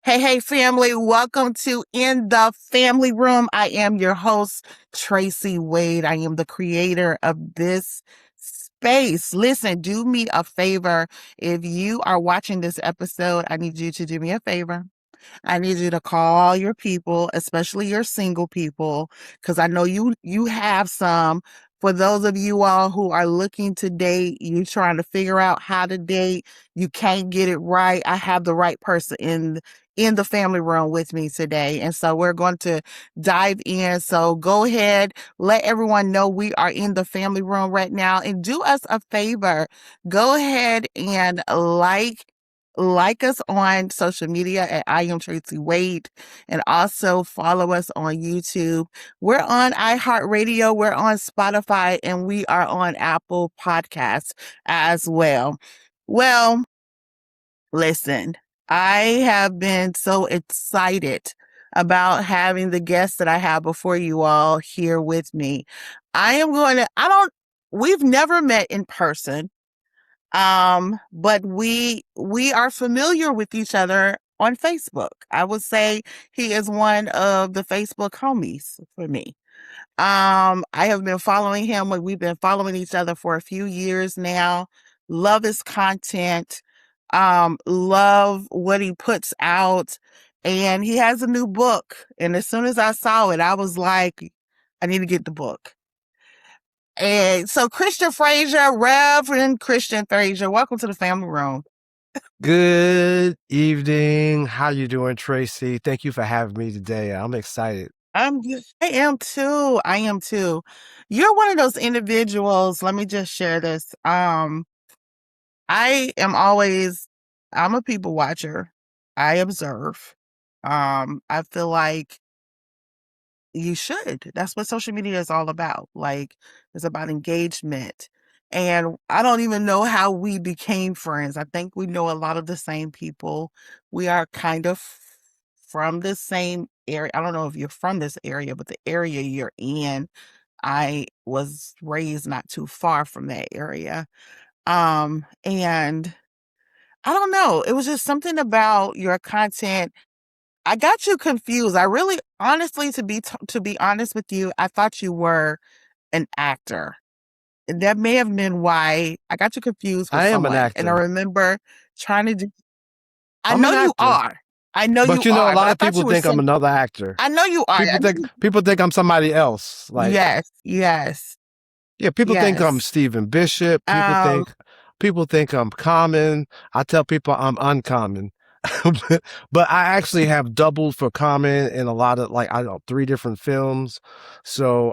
Hey, family. Welcome to In the Family Room. I am your host, Tracy Wade. I am the creator of this space. Listen, do me a favor. If you are watching this episode, I need you to do me a favor. I need you to call your people, especially your single people, because I know you have some. For those of you all who are looking to date, you trying to figure out how to date, you can't get it right. I have the right person in the family room with me today. And so we're going to dive in. So go ahead, let everyone know we are in the family room right now, and do us a favor. Go ahead and like us on social media at I am Tracy Wade, and also follow us on YouTube. We're on iHeartRadio, we're on Spotify, and we are on Apple Podcasts as well. Well, listen, I have been so excited about having the guests that I have before you all here with me. We've never met in person. But we are familiar with each other on Facebook. I would say he is one of the Facebook homies for me. I have been following him. We've been following each other for a few years now. Love his content. Love what he puts out. And he has a new book. And as soon as I saw it, I was like, I need to get the book. And so Christian Frazier, Reverend Christian Frazier, welcome to the family room. Good evening. How you doing, Tracy? Thank you for having me today. I'm excited. I am too. I am too. You're one of those individuals. Let me just share this. I am always, I'm a people watcher. I observe. I feel like you should. That's what social media is all about. Like, it's about engagement. And I don't even know how we became friends. I think we know a lot of the same people. We are kind of from the same area. I don't know if you're from this area, but the area you're in, I was raised not too far from that area. And I don't know. It was just something about your content. I got you confused. I really, honestly, to be honest with you, I thought you were an actor. And that may have been why I got you confused with I am an someone. And I actor. remember trying to do. I I'm know an you actor. are. I know But you you know, a are. But lot I of thought people you were think I'm some. another actor. I know you are. People think I'm somebody else. Like, Yes. yeah, people think I'm Yes. Stephen Bishop. Um. People think I'm common. I tell people I'm uncommon. But I actually have doubled for Common in a lot of, like, I don't know, 3 different films. So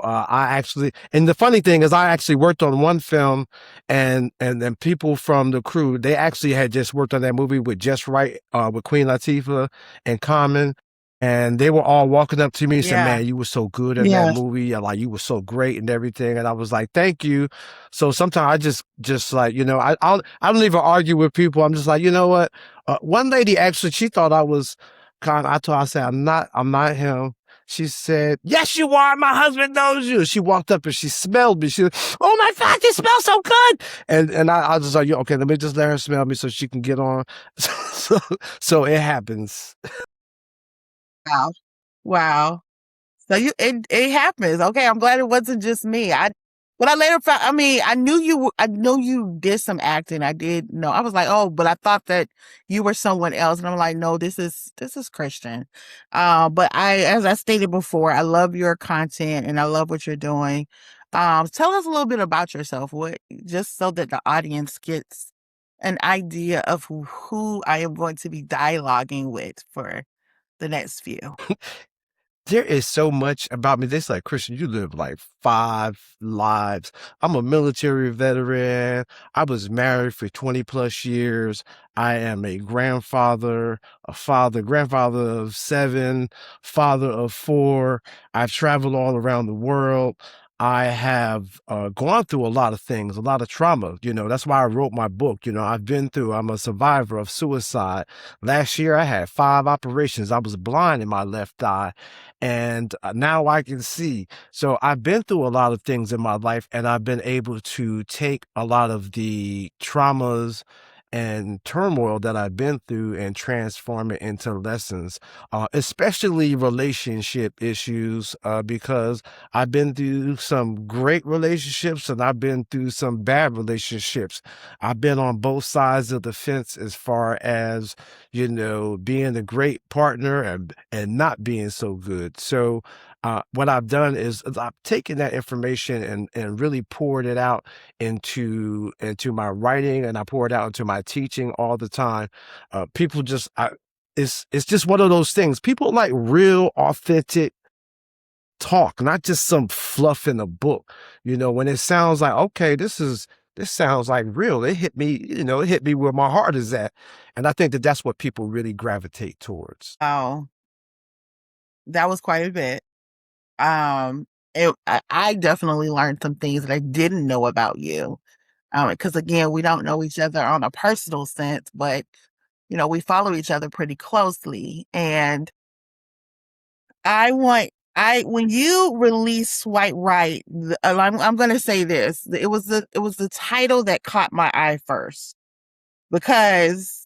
and the funny thing is I actually worked on one film, and then people from the crew, they actually had just worked on that movie with Just Right, with Queen Latifah and Common. And they were all walking up to me and said, Yeah. "Man, you were so good in that Yeah. movie. And, like, you were so great and everything." And I was like, "Thank you." So sometimes I just like, I don't even argue with people. I'm just like, you know what? One lady actually, she thought I was I told her, I said, I'm not him. She said, "Yes, you are. My husband knows you." She walked up and she smelled me. She, "Oh my God, you smell so good." And I was just like, "Yeah, okay, let me just let her smell me so she can get on." So it happens. Wow. Wow. So it happens. Okay, I'm glad it wasn't just me. But I later found. I mean, I knew you did some acting. I did know. I was like, oh, but I thought that you were someone else, and I'm like, no, this is Christian. But as I stated before, I love your content and I love what you're doing. Tell us a little bit about yourself, just so that the audience gets an idea of who I am going to be dialoguing with for the next few. There is so much about me. This like, "Christian, you live like 5 lives." I'm a military veteran. I was married for 20 plus years. I am a grandfather, grandfather of 7, father of 4. I've traveled all around the world. I have gone through a lot of things, a lot of trauma. That's why I wrote my book. I'm a survivor of suicide. Last year, I had 5 operations. I was blind in my left eye, and now I can see. So I've been through a lot of things in my life, and I've been able to take a lot of the traumas and turmoil that I've been through and transform it into lessons, especially relationship issues, because I've been through some great relationships and I've been through some bad relationships. I've been on both sides of the fence as far as, being a great partner and not being so good. So, what I've done is I've taken that information and really poured it out into my writing, and I pour it out into my teaching all the time. People just it's just one of those things. People like real authentic talk, not just some fluff in a book. When it sounds like, okay, this sounds like real. It hit me, it hit me where my heart is at. And I think that that's what people really gravitate towards. Oh, that was quite a bit. I definitely learned some things that I didn't know about you. Because again, we don't know each other on a personal sense, but we follow each other pretty closely. And when you release Swipe Right, I'm going to say this. It was the title that caught my eye first, because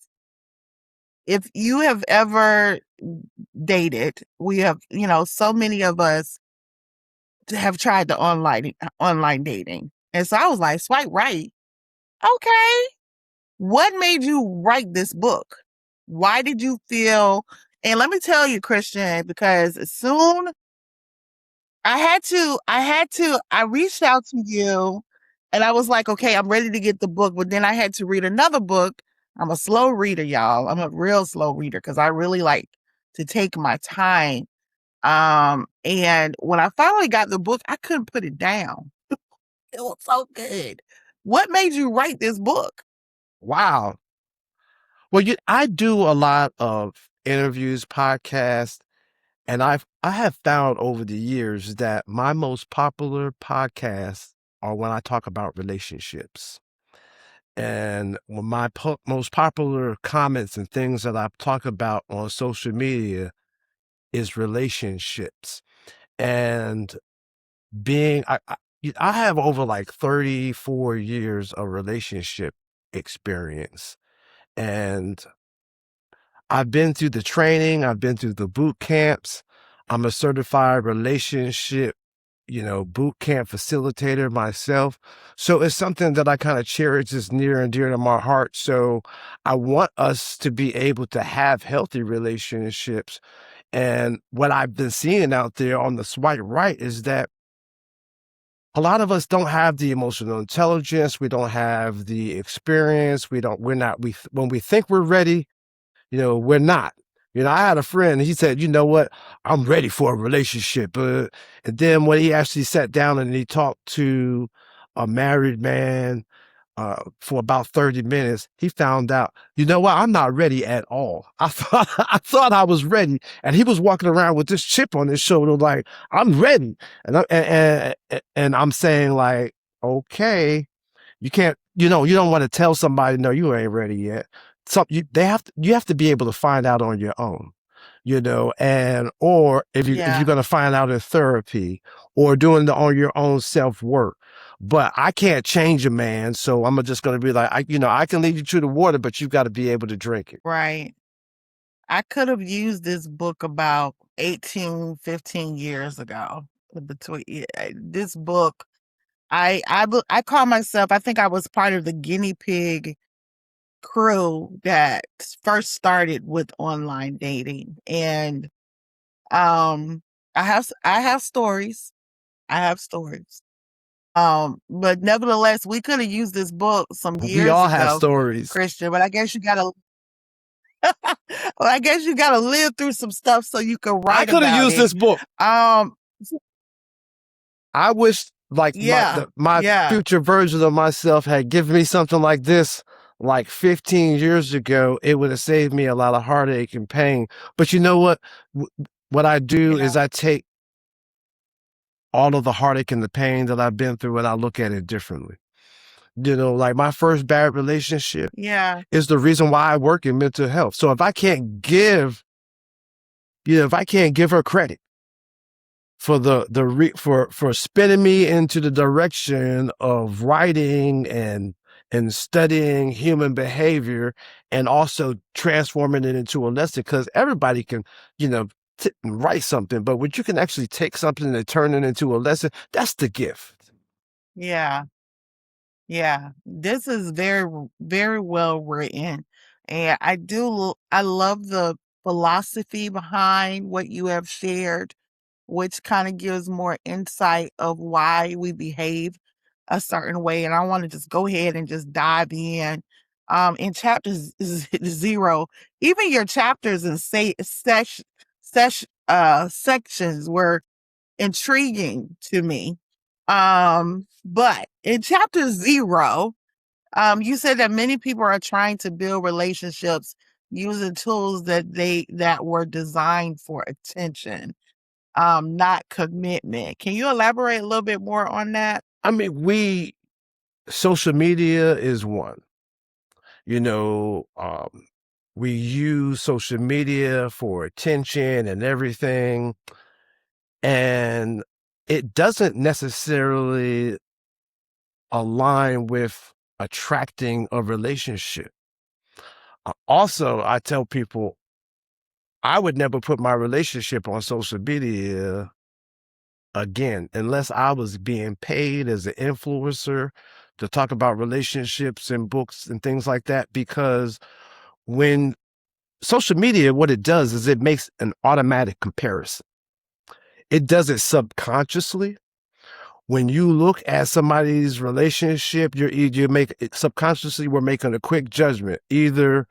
if you have ever dated, we have, so many of us have tried the online dating. And so I was like, Swipe Right. Okay. What made you write this book? Why did you feel, and let me tell you, Christian, because soon I reached out to you and I was like, okay, I'm ready to get the book. But then I had to read another book. I'm a slow reader, y'all. I'm a real slow reader because I really like to take my time. And when I finally got the book, I couldn't put it down. It was so good. What made you write this book? Wow. Well, I do a lot of interviews, podcasts, and I have found over the years that my most popular podcasts are when I talk about relationships. And when my most popular comments and things that I talk about on social media is relationships. And I have over like 34 years of relationship experience. And I've been through the training, I've been through the boot camps. I'm a certified relationship, boot camp facilitator myself. So it's something that I kind of cherish, is near and dear to my heart. So I want us to be able to have healthy relationships. And what I've been seeing out there on the Swipe Right is that a lot of us don't have the emotional intelligence. We don't have the experience. We're not, when we think we're ready, we're not. I had a friend, he said, you know what, I'm ready for a relationship. And then when he actually sat down and he talked to a married man for about 30 minutes, he found out, you know what, I'm not ready at all. I thought I was ready. And he was walking around with this chip on his shoulder, like, I'm ready. And I'm saying, like, okay, you can't, you don't want to tell somebody, no, you ain't ready yet. You have to be able to find out on your own, and or if you're Yeah. going to find out in therapy or doing on your own self work. But I can't change a man, so I'm just going to be like, I can lead you to the water, but you've got to be able to drink it. Right. I could have used this book about 18, 15 years ago. This book, I call myself, I think I was part of the guinea pig crew that first started with online dating. And I have stories. I have stories. But nevertheless, we could have used this book some We years all have ago, stories. Christian, but I guess you gotta well, I guess you gotta live through some stuff so you can I write could have about used it. this book. Um, I wish like yeah, my yeah, future version of myself had given me something like this like 15 years ago. It would have saved me a lot of heartache and pain. But you know what? What I do is yeah, I take all of the heartache and the pain that I've been through and I look at it differently. Like my first bad relationship yeah, is the reason why I work in mental health. So if I can't give her credit for for spinning me into the direction of writing and and studying human behavior and also transforming it into a lesson, because everybody can, you know, write something, but when you can actually take something and turn it into a lesson, that's the gift. Yeah. Yeah, this is very well written. And I love the philosophy behind what you have shared, which kind of gives more insight of why we behave a certain way. And I want to just go ahead and just dive in. In chapter 0, even your chapters and sections were intriguing to me. But in chapter 0, you said that many people are trying to build relationships using tools that were designed for attention, not commitment. Can you elaborate a little bit more on that? I mean, social media is one. You know, we use social media for attention and everything, and it doesn't necessarily align with attracting a relationship. Also, I tell people I would never put my relationship on social media again unless I was being paid as an influencer to talk about relationships and books and things like that. Because when social media, what it does is it makes an automatic comparison. It does it subconsciously. When you look at somebody's relationship, you make it subconsciously. We're making a quick judgment. Either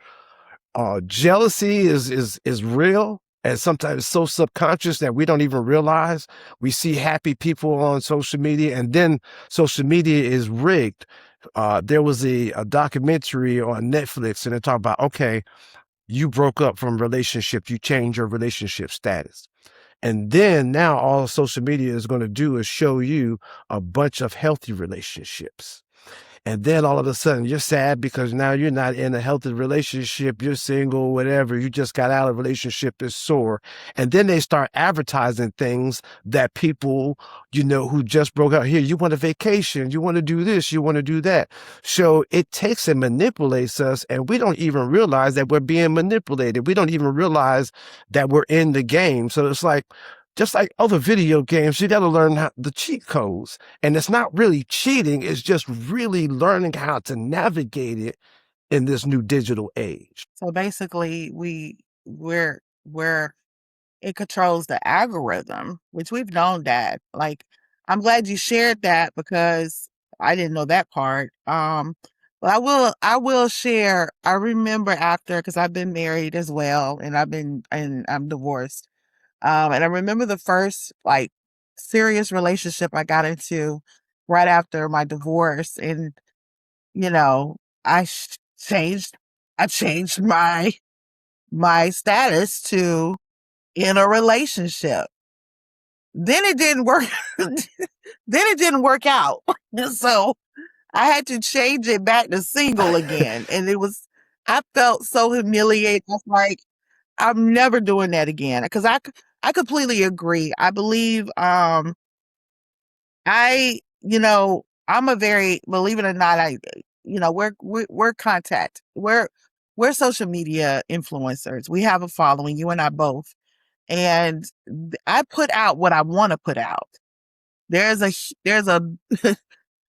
jealousy is real, and sometimes it's so subconscious that we don't even realize. We see happy people on social media, and then social media is rigged. There was a documentary on Netflix, and it talked about, okay, you broke up from a relationship, you change your relationship status. And then now all social media is going to do is show you a bunch of healthy relationships. And then all of a sudden you're sad because now you're not in a healthy relationship, you're single, whatever, you just got out of a relationship, is sore. And then they start advertising things that people, you know, who just broke up, here, you want a vacation, you want to do this, you want to do that. So it takes and manipulates us, and we don't even realize that we're being manipulated. We don't even realize that we're in the game. So it's like, just like other video games, you got to learn the cheat codes. And it's not really cheating, it's just really learning how to navigate it in this new digital age. So basically, we're it controls the algorithm, which we've known that. Like, I'm glad you shared that because I didn't know that part. But I will share. I remember after, because I've been married as well, and I'm divorced. And I remember the first like serious relationship I got into right after my divorce, and you know, I sh- changed. I changed my status to in a relationship. Then it didn't work. Then it didn't work out. So I had to change it back to single again. And I felt so humiliated. I was like, I'm never doing that again. Because I completely agree. I believe, I'm a very, believe it or not, we're contact. We're social media influencers. We have a following, you and I both. And I put out what I want to put out. There's a there's a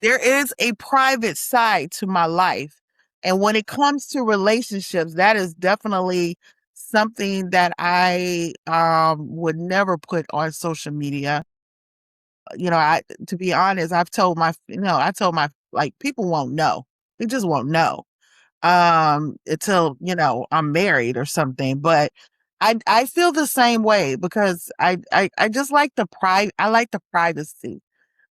there is a private side to my life. And when it comes to relationships, that is definitely something that I would never put on social media. I to be honest, I told my like people won't know. They just won't know until I'm married or something. But I feel the same way because I just like I like the privacy.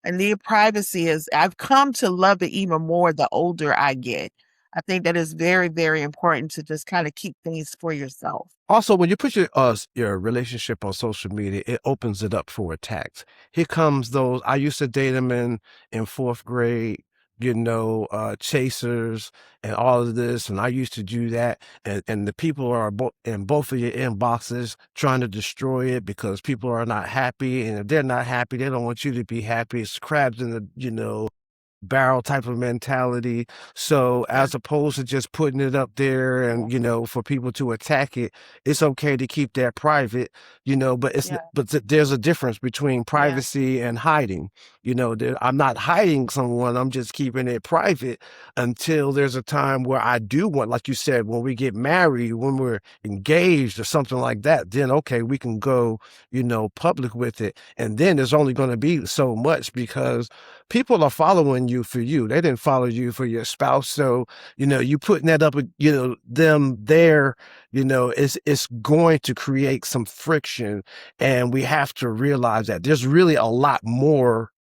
And the privacy is, I've come to love it even more the older I get. I think that is very, very important to just kind of keep things for yourself. Also, when you put your relationship on social media, it opens it up for attacks. Here comes those. I used to date them in fourth grade, chasers and all of this, and I used to do that. And the people are in both of your inboxes trying to destroy it because people are not happy, and if they're not happy, they don't want you to be happy. It's crabs in the. barrel type of mentality. So Yeah, as opposed to just putting it up there and, for people to attack it, it's okay to keep that private, but yeah, there's a difference between yeah, privacy and hiding. I'm not hiding someone, I'm just keeping it private until there's a time where I do want, like you said, when we get married, when we're engaged or something like that, then okay, we can go, public with it. And then there's only going to be so much because people are following you for you. They didn't follow you for your spouse. So, you putting that up, them there, it's going to create some friction. And we have to realize that there's really a lot more,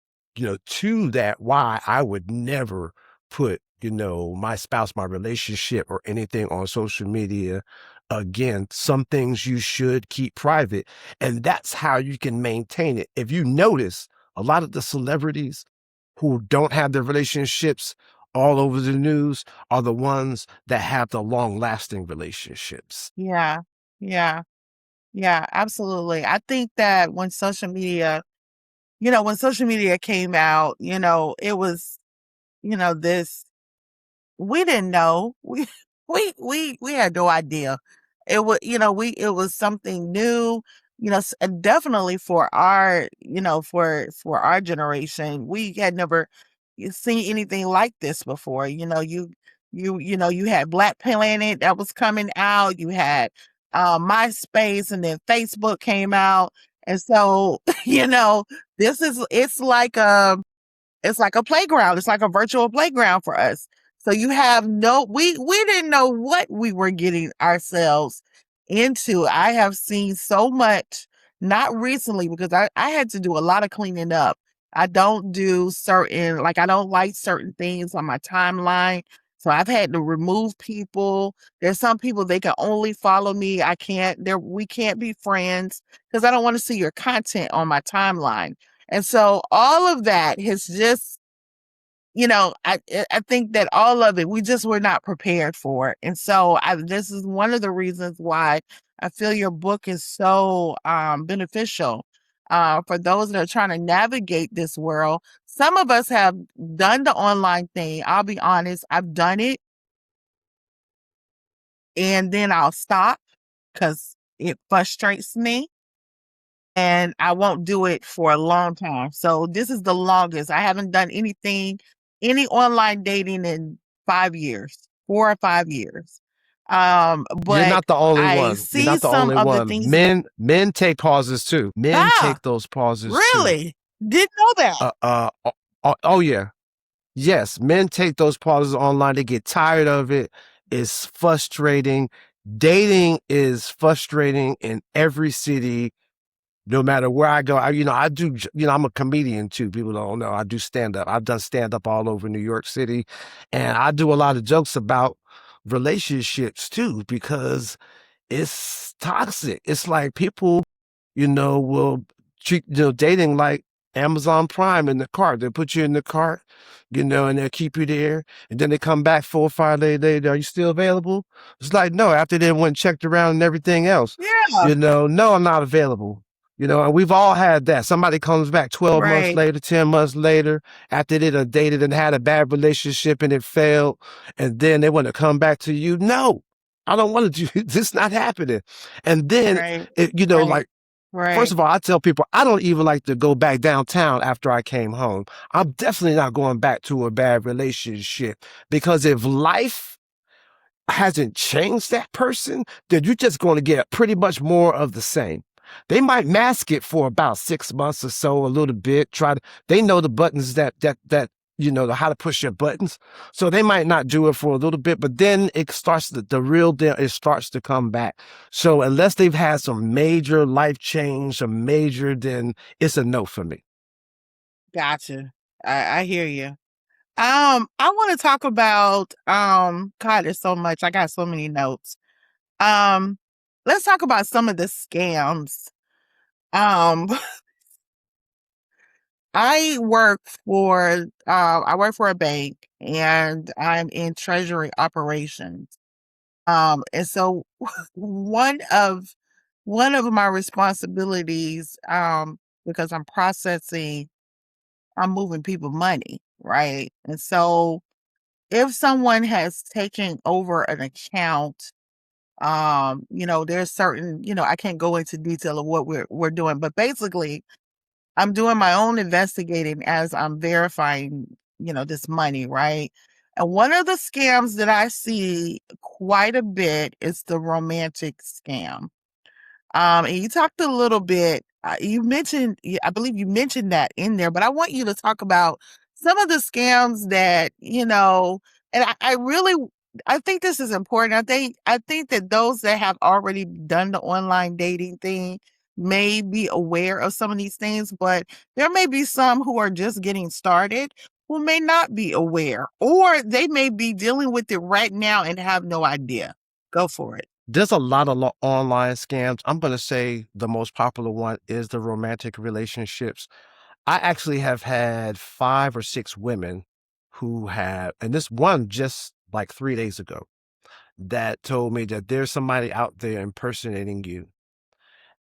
to that. Why I would never put, my spouse, my relationship or anything on social media. Again, some things you should keep private, and that's how you can maintain it. If you notice, a lot of the celebrities who don't have their relationships all over the news are the ones that have the long lasting relationships. yeah, yeah, yeah, absolutely. I think that when social media came out, it was, this we didn't know. We had no idea. It was something new, definitely for for our generation. We had never seen anything like this before. You had Black Planet that was coming out. You had MySpace, and then Facebook came out. And so, this is it's like a playground. It's like a virtual playground for us. So you have we didn't know what we were getting ourselves into. I have seen so much, not recently, because I had to do a lot of cleaning up. I don't do I don't like certain things on my timeline. So I've had to remove people. There's some people, they can only follow me. We can't be friends because I don't want to see your content on my timeline. And so all of that has just, I think that all of it, we just were not prepared for it. And so this is one of the reasons why I feel your book is so beneficial for those that are trying to navigate this world. Some of us have done the online thing. I'll be honest, I've done it and then I'll stop because it frustrates me and I won't do it for a long time. So this is the longest. I haven't done any online dating in 5 years, 4 or 5 years. You're But not the only I one. You're see not the some only of the one. things. Men take pauses too. Men Ah, take those pauses too. really? Didn't know that. Oh yeah. Yes, men take those pauses online. They get tired of it. It's frustrating. Dating is frustrating in every city, no matter where I go. I do, I'm a comedian too. People don't know. I do stand up. I've done stand up all over New York City. And I do a lot of jokes about relationships too, because it's toxic. It's like people, will treat, dating like Amazon Prime in the cart. They put you in the cart, and they'll keep you there. And then they come back 4 or 5 days later. Are you still available? It's like, no, after they went and checked around and everything else, Yeah, no, I'm not available. And we've all had that. Somebody comes back 12 months right, later, 10 months later, after they done dated and had a bad relationship and it failed. And then they want to come back to you. No, I don't want to do this. Not happening. And then, right, right, like, first right. of all, I tell people I don't even like to go back downtown after I came home. I'm definitely not going back to a bad relationship because if life hasn't changed that person, then you're just going to get pretty much more of the same. They might mask it for about 6 months or so, a little bit. They know the buttons that how to push your buttons. So they might not do it for a little bit, but then it starts the real deal. It starts to come back. So unless they've had some major life change, then it's a no for me. Gotcha. I hear you. I want to talk about God, there's so much. I got so many notes. Um, let's talk about some of the scams. Um, I work for a bank and I'm in treasury operations. And so one of one of my responsibilities, because I'm moving people money. right? And so if someone has taken over an account, there's certain, I can't go into detail of what we're doing, but basically I'm doing my own investigating as I'm verifying, this money, right? And one of the scams that I see quite a bit is the romantic scam. And you talked a little bit, you mentioned, I believe you mentioned that in there, but I want you to talk about some of the scams that, and I really, I think this is important. I think that those that have already done the online dating thing may be aware of some of these things, but there may be some who are just getting started who may not be aware, or they may be dealing with it right now and have no idea. Go for it. There's a lot of online scams. I'm going to say the most popular one is the romantic relationships. I actually have had 5 or 6 women who have, and this one just like 3 days ago, that told me that there's somebody out there impersonating you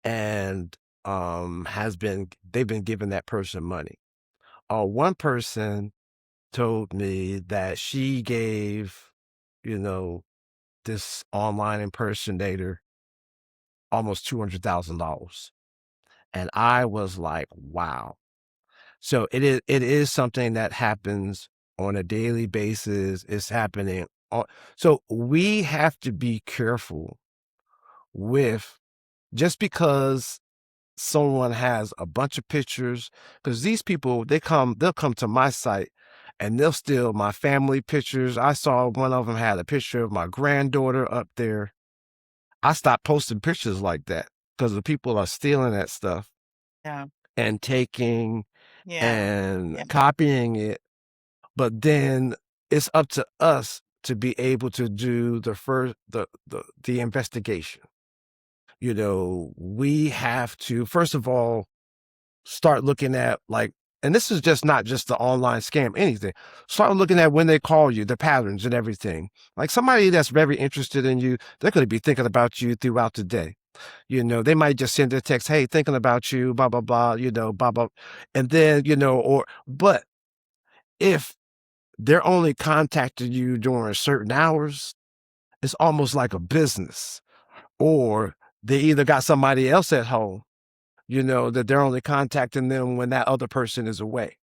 and they've been giving that person money. One person told me that she gave, you know, this online impersonator almost $200,000. And I was like, wow. So it is something that happens on a daily basis. It's happening. So we have to be careful with, just because someone has a bunch of pictures, because these people, they'll come to my site and they'll steal my family pictures. I saw one of them had a picture of my granddaughter up there. I stopped posting pictures like that because the people are stealing that stuff Yeah. and taking Yeah. and Yeah. copying it. But then it's up to us to be able to do the investigation. We have to, first of all, start looking at, like, and this is just not just the online scam, anything. Start looking at when they call you, the patterns and everything. Like, somebody that's very interested in you, they're going to be thinking about you throughout the day. They might just send a text, hey, thinking about you, blah, blah, blah, blah, blah. And then, but if they're only contacting you during certain hours, it's almost like a business. Or they either got somebody else at home, that they're only contacting them when that other person is away.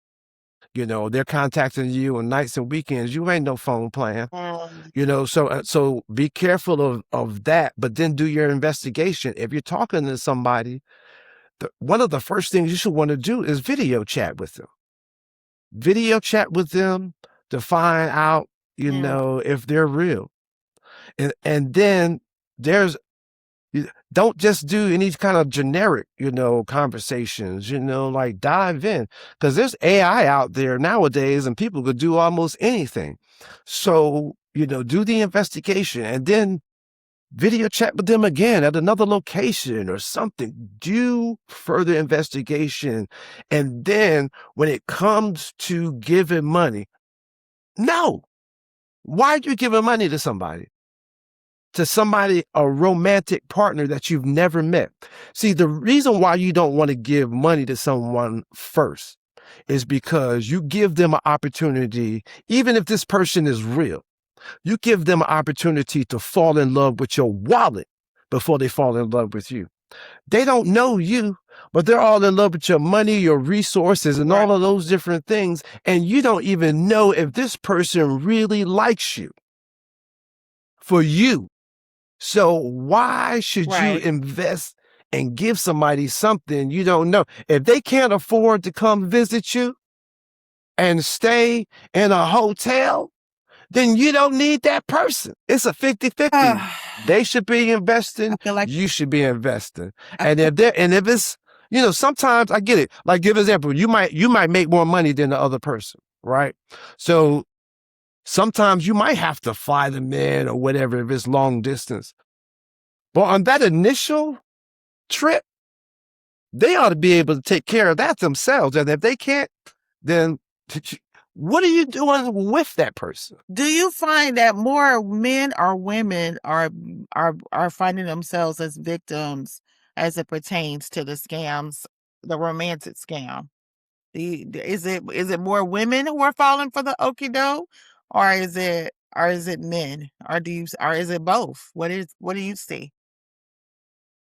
They're contacting you on nights and weekends. You ain't no phone plan. Mm, So be careful of that, but then do your investigation. If you're talking to somebody, one of the first things you should want to do is video chat with them. Video chat with them to find out, mm, if they're real. And then there's, don't just do any kind of generic, conversations, like dive in, because there's AI out there nowadays and people could do almost anything. So, do the investigation and then video chat with them again at another location or something. Do further investigation. And then when it comes to giving money, no, why are you giving money to somebody? A romantic partner that you've never met. See, the reason why you don't want to give money to someone first is because you give them an opportunity, even if this person is real, you give them an opportunity to fall in love with your wallet before they fall in love with you. They don't know you, but they're all in love with your money, your resources, and right, all of those different things. And you don't even know if this person really likes you for you. So why should you right. invest and give somebody something you don't know? If they can't afford to come visit you and stay in a hotel, then you don't need that person. It's a 50-50. They should be I investing, feel like you should be investing. I And feel, if it's, sometimes I get it. Like, give example, you might make more money than the other person, right? So sometimes you might have to fly them in or whatever if it's long distance. But on that initial trip, they ought to be able to take care of that themselves. And if they can't, then what are you doing with that person? do you find that more men or women are finding themselves as victims as it pertains to the scams, the romantic scam? Is it more women who are falling for the okie doke, or is it men, or is it both? What do you see?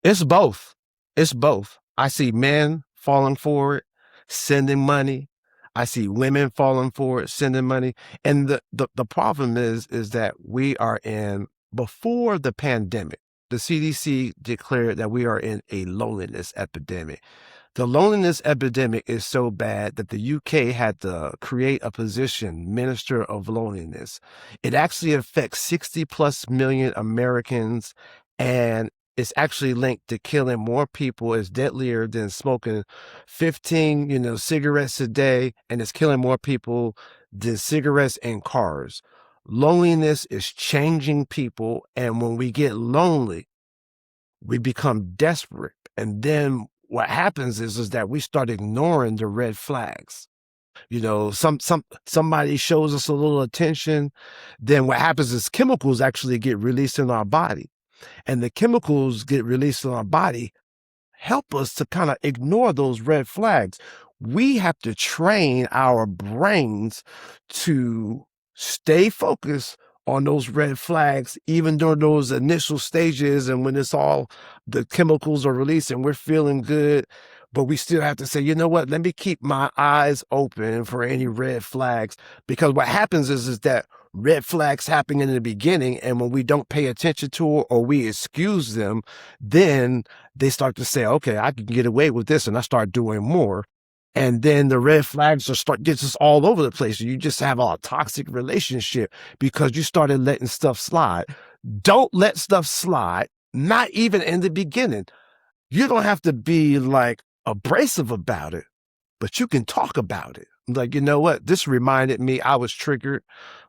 It's both. It's both. I see men falling for it, sending money. I see women falling for it, sending money. And the problem is that we are in before the pandemic. The CDC declared that we are in a loneliness epidemic. The loneliness epidemic is so bad that the UK had to create a position, Minister of Loneliness. It actually affects 60 plus million Americans, and it's actually linked to killing more people. It's deadlier than smoking 15, cigarettes a day, and it's killing more people than cigarettes and cars. Loneliness is changing people, and when we get lonely, we become desperate. And then what happens is that we start ignoring the red flags. Somebody shows us a little attention, then what happens is chemicals actually get released in our body. And the chemicals get released in our body help us to kind of ignore those red flags. We have to train our brains to stay focused on those red flags, even during those initial stages. And when it's all the chemicals are released and we're feeling good, but we still have to say, you know what, let me keep my eyes open for any red flags. Because what happens is that red flags happen in the beginning, and when we don't pay attention to it or we excuse them, then they start to say, okay, I can get away with this, and I start doing more. And then the red flags gets us all over the place. You just have a toxic relationship because you started letting stuff slide. Don't let stuff slide, not even in the beginning. You don't have to be like abrasive about it, but you can talk about it. Like, you know what? This reminded me, I was triggered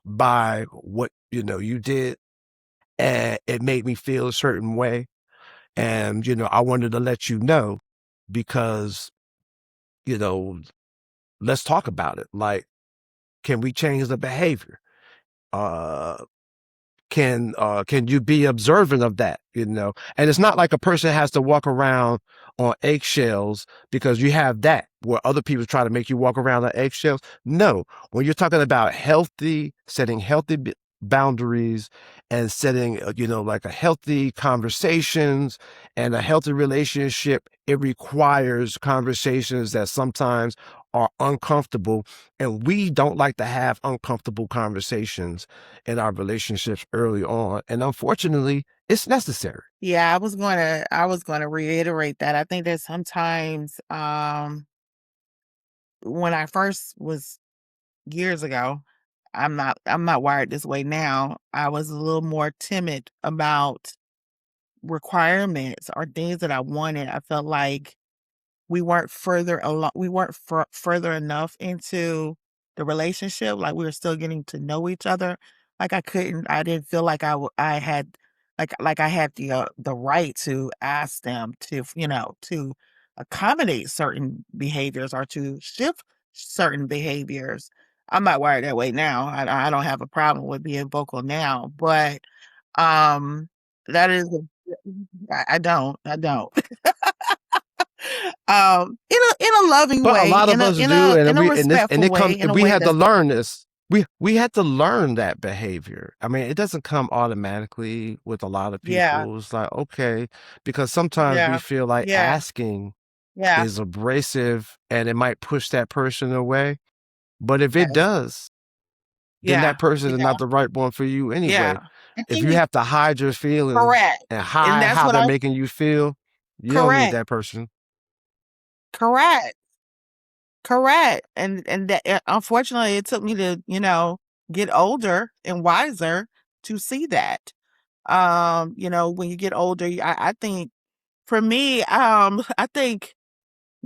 by what, you did, and it made me feel a certain way. And, I wanted to let you know because, you know, let's talk about it. Like, can we change the behavior? Uh, can you be observant of that? And it's not like a person has to walk around on eggshells, because you have that where other people try to make you walk around on eggshells. No, when you're talking about setting healthy boundaries and setting like a healthy conversations and a healthy relationship, it requires conversations that sometimes are uncomfortable, and we don't like to have uncomfortable conversations in our relationships early on. And unfortunately, it's necessary. Yeah, I was gonna reiterate that. I think that sometimes, when I first was years ago, I'm not wired this way now. I was a little more timid about requirements or things that I wanted. I felt like we weren't further enough into the relationship. Like, we were still getting to know each other. Like, I didn't feel like I had, like I had the right to ask them to, to accommodate certain behaviors or to shift certain behaviors. I'm not wired that way now. I don't have a problem with being vocal now, but um that is I don't. In a loving But a way, lot in of a us in do, a and in a we and this and respectful it way, comes, in and a we way had to that's learn this. We had to learn that behavior. I mean, it doesn't come automatically with a lot of yeah, people. It's like, okay, because sometimes we yeah, feel like yeah, asking yeah, is abrasive and it might push that person away. But if it yes, does, then yeah, that person is yeah, not the right one for you yeah. anyway. I If think you have to hide your feelings correct, and and hide that's how what they're I making you feel, you don't need correct, that person. correct, correct, and that, unfortunately, it took me to, get older and wiser to see that. When you get older, I think for me, I think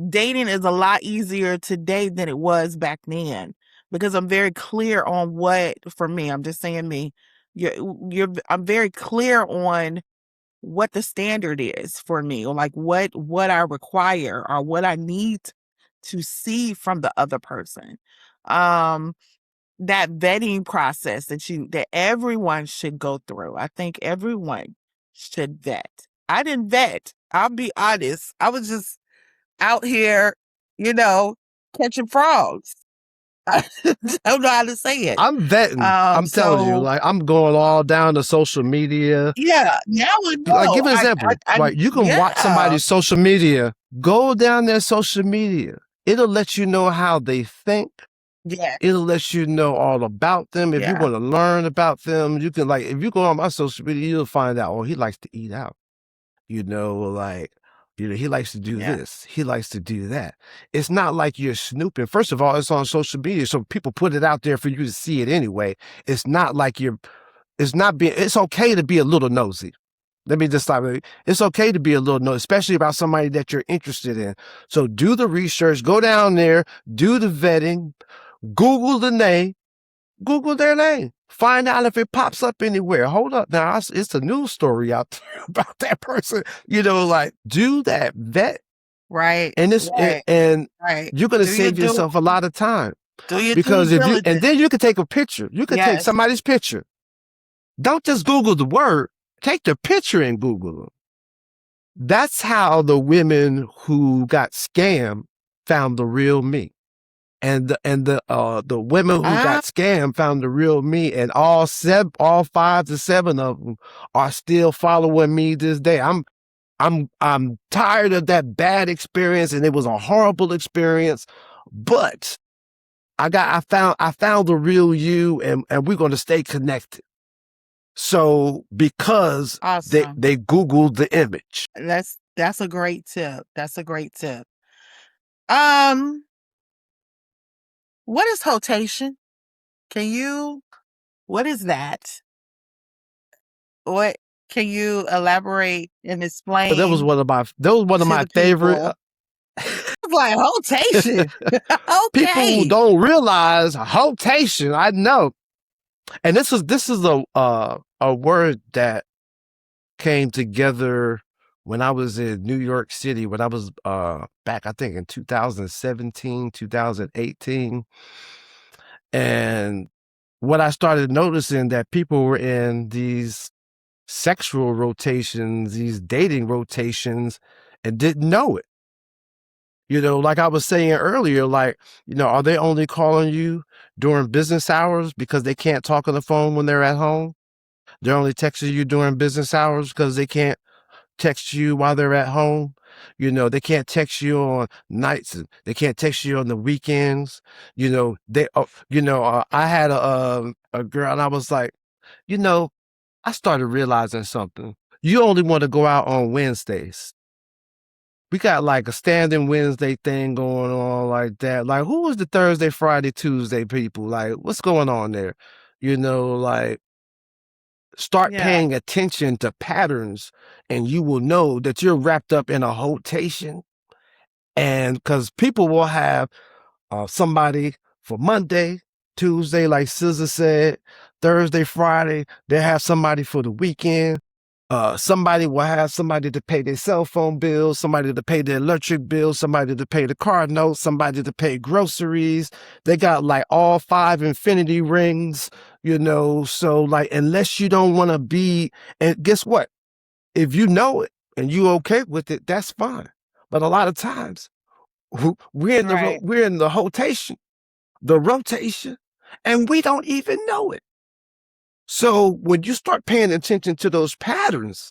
dating is a lot easier today than it was back then, because I'm very clear on what, for me, I'm just saying me, I'm very clear on what the standard is for me, or like what I require or what I need to see from the other person. Um, that vetting process that everyone should go through. I think everyone should vet. I didn't vet. I'll be honest. I was just out here, you know, catching frogs. I don't know how to say it. I'm vetting. I'm telling you, So like I'm going all down to social media. yeah, now I Like, give know. an example. Like, you can watch Yeah, somebody's social media. Go down their social media. It'll let you know how they think. yeah, It'll let you know all about them. If you yeah, want to learn about them, you can, like, if you go on my social media, you'll find out, oh, he likes to eat out. Like, he likes to do yeah. this. He likes to do that. It's not like you're snooping. First of all, it's on social media, so people put it out there for you to see it anyway. It's not like it's okay to be a little nosy. Let me just stop. It's okay to be a little nosy, especially about somebody that you're interested in. So do the research, go down there, do the vetting, Google the name, Google their name. Find out if it pops up anywhere. Hold up now. It's a news story out there about that person. Like, do that vet, Right, and right, and right. you're gonna Do your save due yourself a lot of time, do your due because and diligence. then you can take a picture. You can take Yes. somebody's picture. Don't just Google the word. Take the picture and Google them. That's how the women who got scammed found the real me. And the women who Ah, got scammed found the real me, and all 5 to 7 of them are still following me this day. I'm tired of that bad experience, and it was a horrible experience, but I found the real you, and we're going to stay connected. So because awesome. they Googled the image. That's a great tip. That's a great tip. Um, what is hotation? Can you what is that? What can you elaborate and That was explain one of to my the favorite. people? It's like hotation. People Okay. don't realize hotation. I know, and this is a word that came together when I was in New York City, when I was back, I think, in 2017, 2018. And what I started noticing, that people were in these sexual rotations, these dating rotations, and didn't know it. Like I was saying earlier, like, are they only calling you during business hours because they can't talk on the phone when they're at home? They're only texting you during business hours because they can't text you while they're at home. They can't text you on nights. They can't text you on the weekends. I had a girl, and I was like, I started realizing something. You only want to go out on Wednesdays. We got like a standing Wednesday thing going on like that. Like, who was the Thursday, Friday, Tuesday people? Like, what's going on there? Like, start Yeah. paying attention to patterns, and you will know that you're wrapped up in a hotation. And because people will have somebody for Monday, Tuesday, like Scissor said, Thursday, Friday, they have somebody for the weekend. Somebody will have somebody to pay their cell phone bills, somebody to pay their electric bills, somebody to pay the car notes, somebody to pay groceries. They got like all 5 infinity rings, so like, unless you don't want to be, and guess what? If you know it and you okay with it, that's fine. But a lot of times Right. we're in the rotation, and we don't even know it. So when you start paying attention to those patterns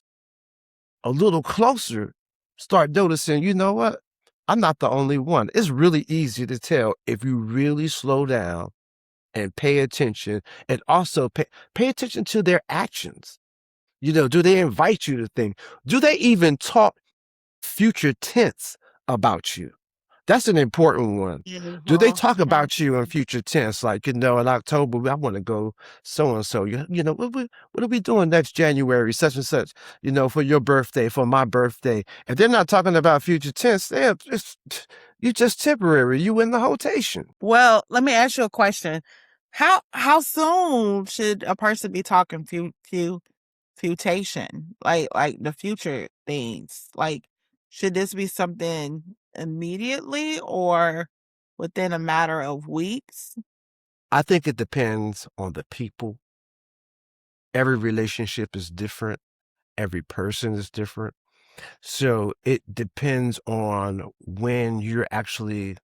a little closer, start noticing, you know what? I'm not the only one. It's really easy to tell if you really slow down and pay attention, and also pay attention to their actions. Do they invite you to think? Do they even talk future tense about you? That's an important one. Do they Mhm, talk mhm. about you in future tense? Like, in October, I want to go so and so. What are we doing next January, such and such, for your birthday, for my birthday? If they're not talking about future tense, you're just temporary. You in the rotation. Well, let me ask you a question. How soon should a person be talking futation? Like the future things? Like, should this be something immediately or within a matter of weeks? I think it depends on the people. Every relationship is different. Every person is different. So it depends on when you're actually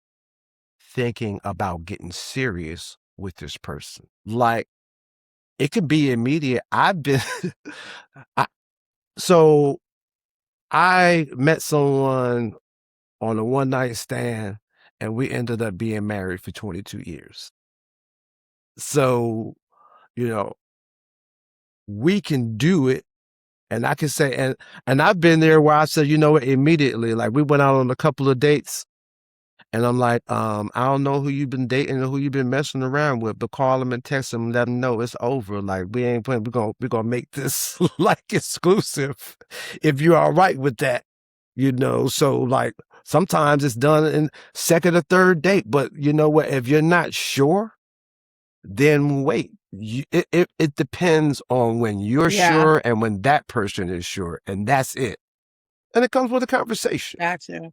thinking about getting serious with this person. Like, it could be immediate. I've been, I, so I met someone on a one night stand and we ended up being married for 22 years. So, you know, we can do it. And I can say, and I've been there where I said, you know what, immediately, like we went out on a couple of dates and I'm like, I don't know who you've been dating or who you've been messing around with, but call them and text them and let them know it's over. Like we ain't playing, we're gonna make this like exclusive if you're all right with that, you know. So like sometimes it's done in second or third date, but you know what, if you're not sure, then wait. It depends on when you're Yeah, sure and when that person is sure, and that's it. And it comes with a conversation. gotcha.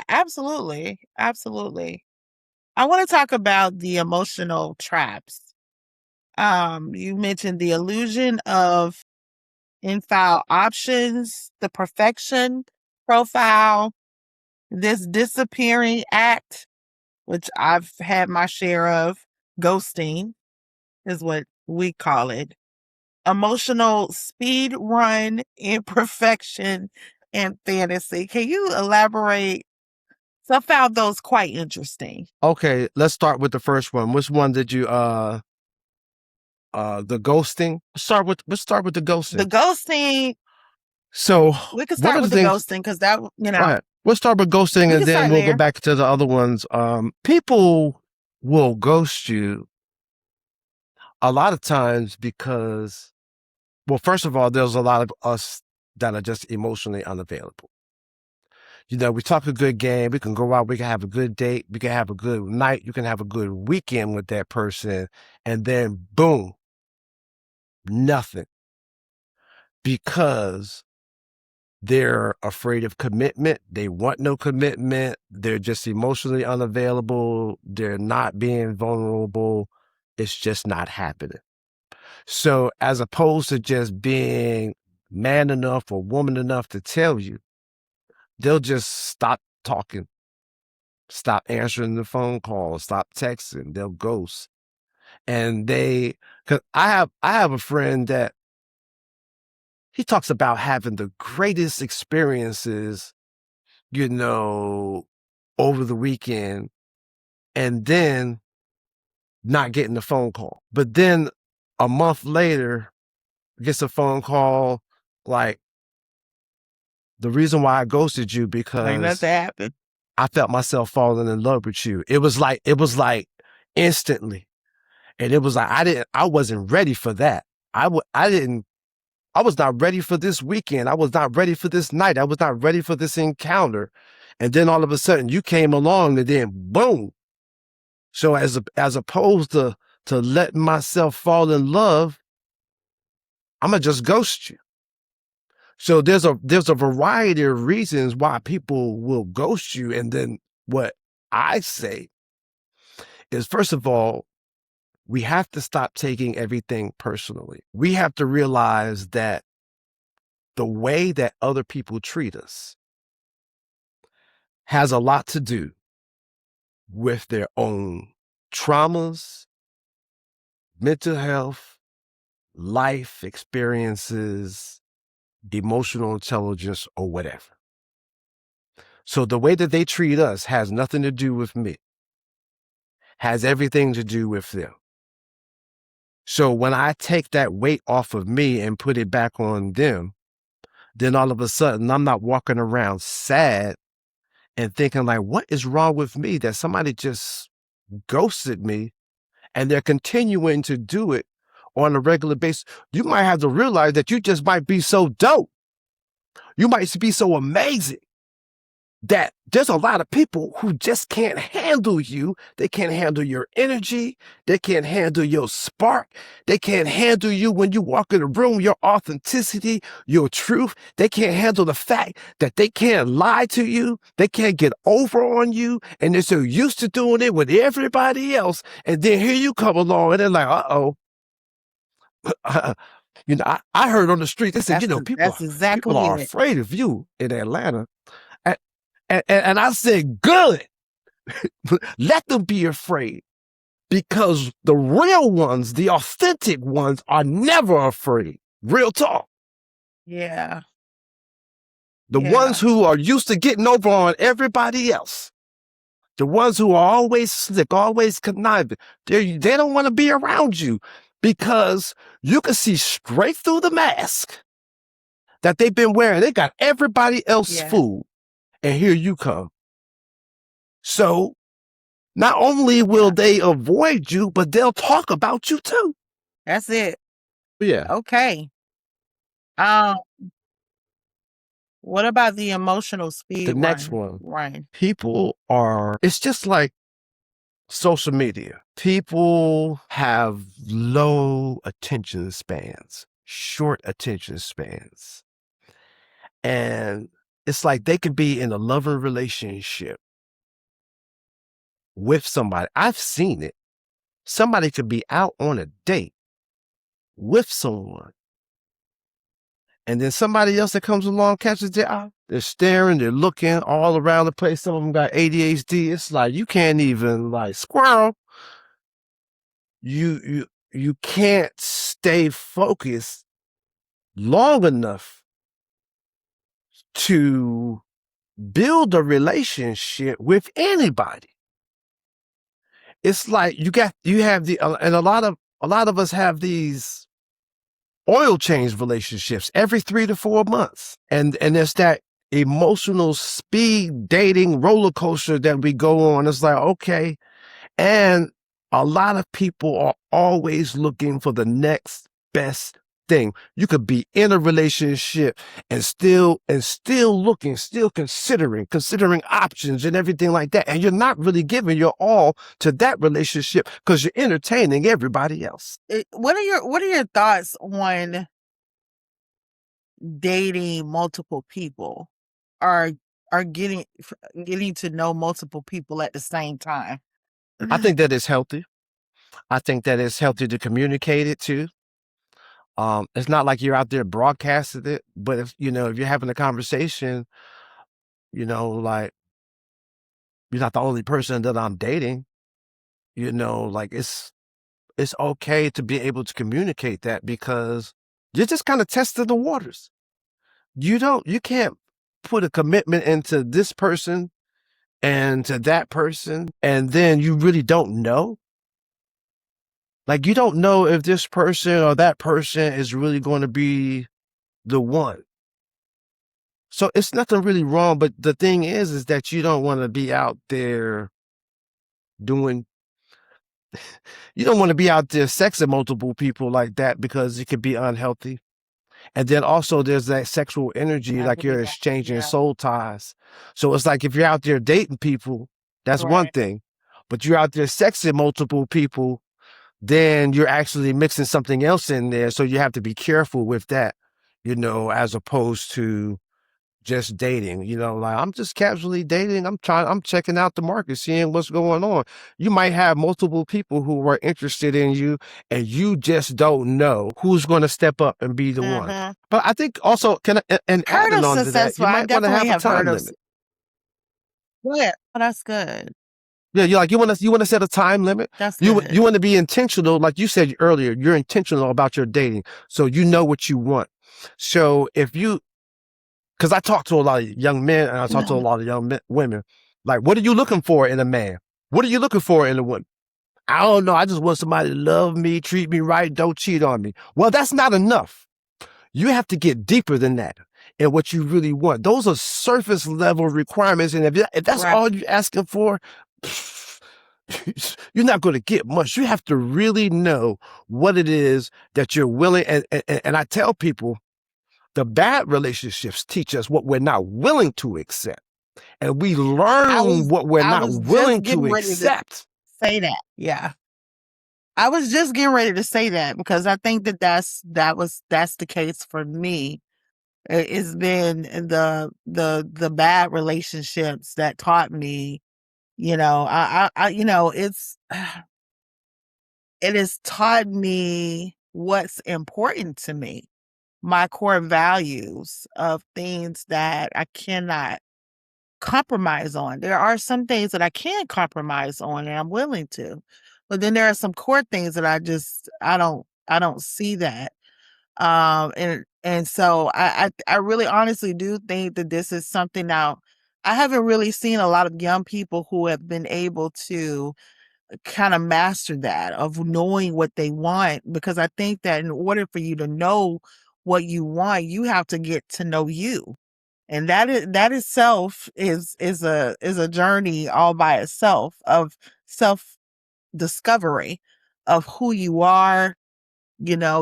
Absolutely, absolutely. I want to talk about the emotional traps. You mentioned the illusion of in-file options, the perfection profile, this disappearing act, which I've had my share of, ghosting is what we call it. Emotional speed run, imperfection, and fantasy. Can you elaborate? So I found those quite interesting. Okay, let's start with the first one. Which one did you the ghosting? Let's start with the The ghosting. ghosting, So we could one start of the with the things, ghosting because that, go ahead. We'll start with ghosting we and can then start we'll go there. back to the other ones. People will ghost you a lot of times because, well, first of all, there's a lot of us that are just emotionally unavailable. You know, we talk a good game, we can go out, we can have a good date, we can have a good night, you can have a good weekend with that person, and then boom, nothing. Because they're afraid of commitment. They want no commitment. They're just emotionally unavailable. They're not being vulnerable. It's just not happening. So, as opposed to just being man enough or woman enough to tell you, they'll just stop talking, stop answering the phone calls, stop texting. They'll ghost. And because I have a friend that he talks about having the greatest experiences, you know, over the weekend and then not getting the phone call. But then a month later, gets a phone call like, the reason why I ghosted you Ain't nothing because happened. I felt myself falling in love with you. It was like instantly. And it was like I wasn't ready for that. I was not ready for this weekend. I was not ready for this night. I was not ready for this encounter. And then all of a sudden you came along and then boom. So as opposed to letting myself fall in love, I'm gonna just ghost you. So there's a variety of reasons why people will ghost you. And then what I say is, first of all, we have to stop taking everything personally. We have to realize that the way that other people treat us has a lot to do with their own traumas, mental health, life experiences, emotional intelligence, or whatever. So the way that they treat us has nothing to do with me, has everything to do with them. So when I take that weight off of me and put it back on them, then all of a sudden I'm not walking around sad and thinking like, what is wrong with me that somebody just ghosted me and they're continuing to do it on a regular basis. You might have to realize that you just might be so dope. You might be so amazing that there's a lot of people who just can't handle you. They can't handle your energy. They can't handle your spark. They can't handle you when you walk in the room, your authenticity, your truth. They can't handle the fact that they can't lie to you. They can't get over on you. And they're so used to doing it with everybody else. And then here you come along and they're like, uh-oh. You know, I heard on the street, they said, That's you know, that's people exactly are it. afraid of you in Atlanta. And I said, good. Let them be afraid, because the real ones, the authentic ones, are never afraid. Real talk. Yeah. The ones who are used to getting over on everybody else, the ones who are always slick, always conniving, they don't want to be around you, because you can see straight through the mask that they've been wearing. They got everybody else fooled, and here you come. So not only will they avoid you, but they'll talk about you too. That's it. Yeah. Okay. What about the emotional speed The next run? one, it's just like social media. People have low attention spans, short attention spans. And it's like they could be in a loving relationship with somebody. I've seen it. Somebody could be out on a date with someone, and then somebody else that comes along catches their eye. They're staring, they're looking all around the place. Some of them got ADHD. It's like you can't even, like, squirrel. You can't stay focused long enough to build a relationship with anybody. It's like you have the and a lot of us have these oil change relationships every 3 to 4 months. And it's that emotional speed dating roller coaster that we go on. It's like, okay. And a lot of people are always looking for the next best thing. You could be in a relationship and still looking, still considering options and everything like that. And you're not really giving your all to that relationship because you're entertaining everybody else. What are your thoughts on dating multiple people, or getting to know multiple people at the same time? I think that is healthy. I think that it's healthy to communicate it too. It's not like you're out there broadcasting it, but if you're having a conversation, like, you're not the only person that I'm dating, like, it's okay to be able to communicate that, because you're just kind of testing the waters. You can't put a commitment into this person and to that person, and then you really don't know. Like, you don't know if this person or that person is really going to be the one. So it's nothing really wrong, but the thing is that you don't want to be out there doing, you don't want to be out there sexing multiple people like that, because it could be unhealthy. And then also there's that sexual energy, like you're exchanging soul ties. So it's like if you're out there dating people, that's one thing, but you're out there sexing multiple people, then you're actually mixing something else in there. So you have to be careful with that, as opposed to just dating, like, I'm just casually dating. I'm checking out the market, seeing what's going on. You might have multiple people who are interested in you, and you just don't know who's going to step up and be the one. But I think also, and adding on to that, you might want to have a time limit. Yeah, that's good. Yeah, you want to set a time limit. That's You good. want to be intentional, like you said earlier. You're intentional about your dating, so you know what you want. So because I talk to a lot of young men, and I talk to a lot of young women. Like, what are you looking for in a man? What are you looking for in a woman? I don't know. I just want somebody to love me, treat me right, don't cheat on me. Well, that's not enough. You have to get deeper than that and what you really want. Those are surface level requirements. And if that's all you're asking for, you're not going to get much. You have to really know what it is that you're willing. And I tell people, the bad relationships teach us what we're not willing to accept. And we learn what we're not willing to accept. Say that. Yeah. I was just getting ready to say that, because I think that's the case for me. It's been the bad relationships that taught me, it has taught me what's important to me, my core values of things that I cannot compromise on. There are some things that I can compromise on and I'm willing to. But then there are some core things that I don't see that. And so I really honestly do think that this is something now. I haven't really seen a lot of young people who have been able to kind of master that of knowing what they want, because I think that in order for you to know what you want, you have to get to know you. And that itself is a journey all by itself of self discovery of who you are,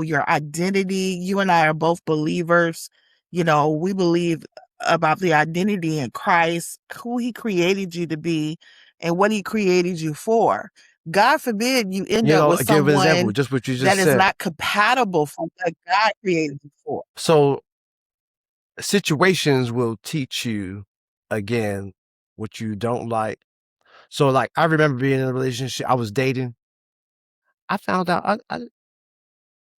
your identity. You and I are both believers. We believe about the identity in Christ, who he created you to be and what he created you for. God forbid you end You up know, with I'll give an example, someone just what you that just is said. not compatible for what God created you for. So situations will teach you again what you don't like. So like I remember being in a relationship, I was dating. I found out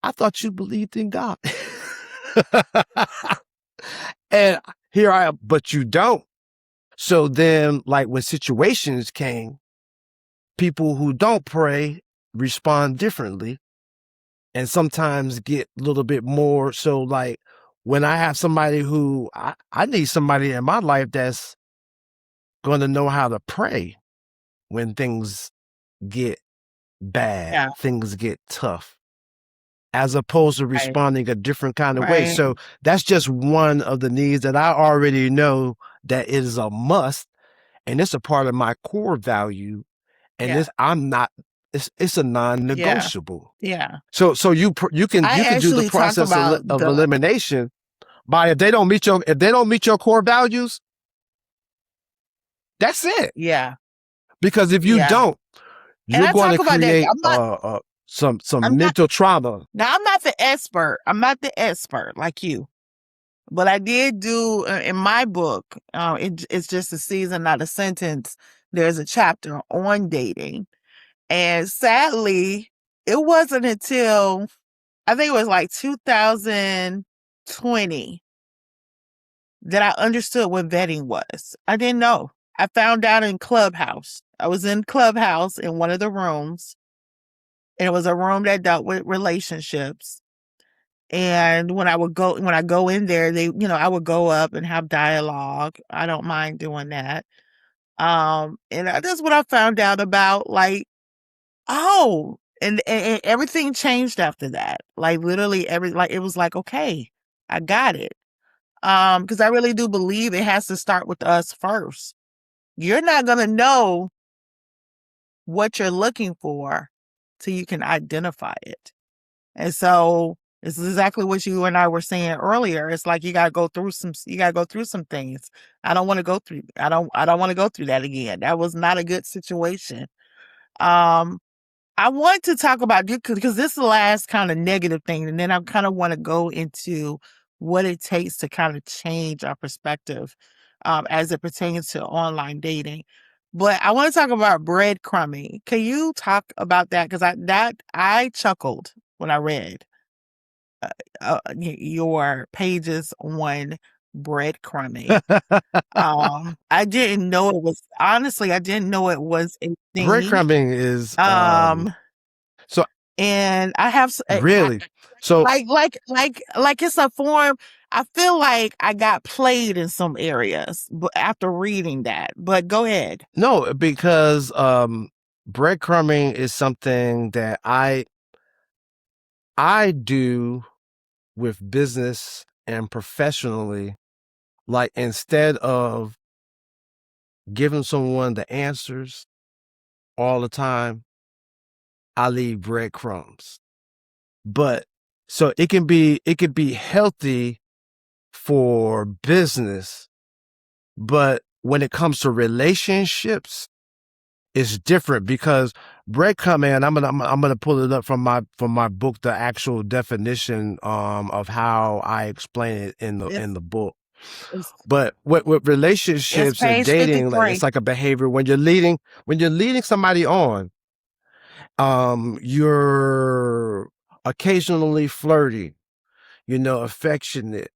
I thought you believed in God. And here I am, but you don't. So then like when situations came, people who don't pray respond differently and sometimes get a little bit more. So like when I have somebody who I need somebody in my life that's going to know how to pray when things get bad, Yeah, things get tough, as opposed to right, responding a different kind of way. right. So that's just one of the needs that I already know that it is a must, and it's a part of my core value. And Yeah, this, I'm not. It's a yeah, non-negotiable. yeah. So I you can do the actually talk process about of the elimination by if they don't meet your core values, that's it. yeah, Because if you yeah. don't, And you're I going talk to about that. create I'm some not mental trauma. now I'm not the expert. I'm not the expert like you. But I did do in my book, it's just a season, not a sentence. There's a chapter on dating. And sadly, it wasn't until I think it was like 2020 that I understood what vetting was. I didn't know. I found out in Clubhouse. I was in Clubhouse in one of the rooms, and it was a room that dealt with relationships. And when I go in there, I would go up and have dialogue. I don't mind doing that. And that's what I found out about, like, oh, and everything changed after that. Like literally like it was like, okay, I got it. Because I really do believe it has to start with us first. You're not gonna know what you're looking for till you can identify it. And so it's exactly what you and I were saying earlier. It's like you gotta go through some things. I don't want to go through that again. That was not a good situation. Um, I want to talk about you because this is the last kind of negative thing, and then I kind of want to go into what it takes to kind of change our perspective as it pertains to online dating. But I want to talk about breadcrumbing. Can you talk about that? Because I chuckled when I read your pages on breadcrumbing. I didn't know it was honestly, I didn't know it was a thing. Breadcrumbing is Um, so and I have really so like it's a form. I feel like I got played in some areas, but after reading that. But go ahead. no, because breadcrumbing is something that I do with business and professionally. Like instead of giving someone the answers all the time, I leave breadcrumbs. But so it can be healthy for business, but when it comes to relationships, it's different because breadcrumbing. I'm gonna pull it up from my book, the actual definition of how I explain it in It's the book. it's But with it's relationships and page dating, like 53. it's like a behavior when you're leading somebody on, you're occasionally flirty, affectionate,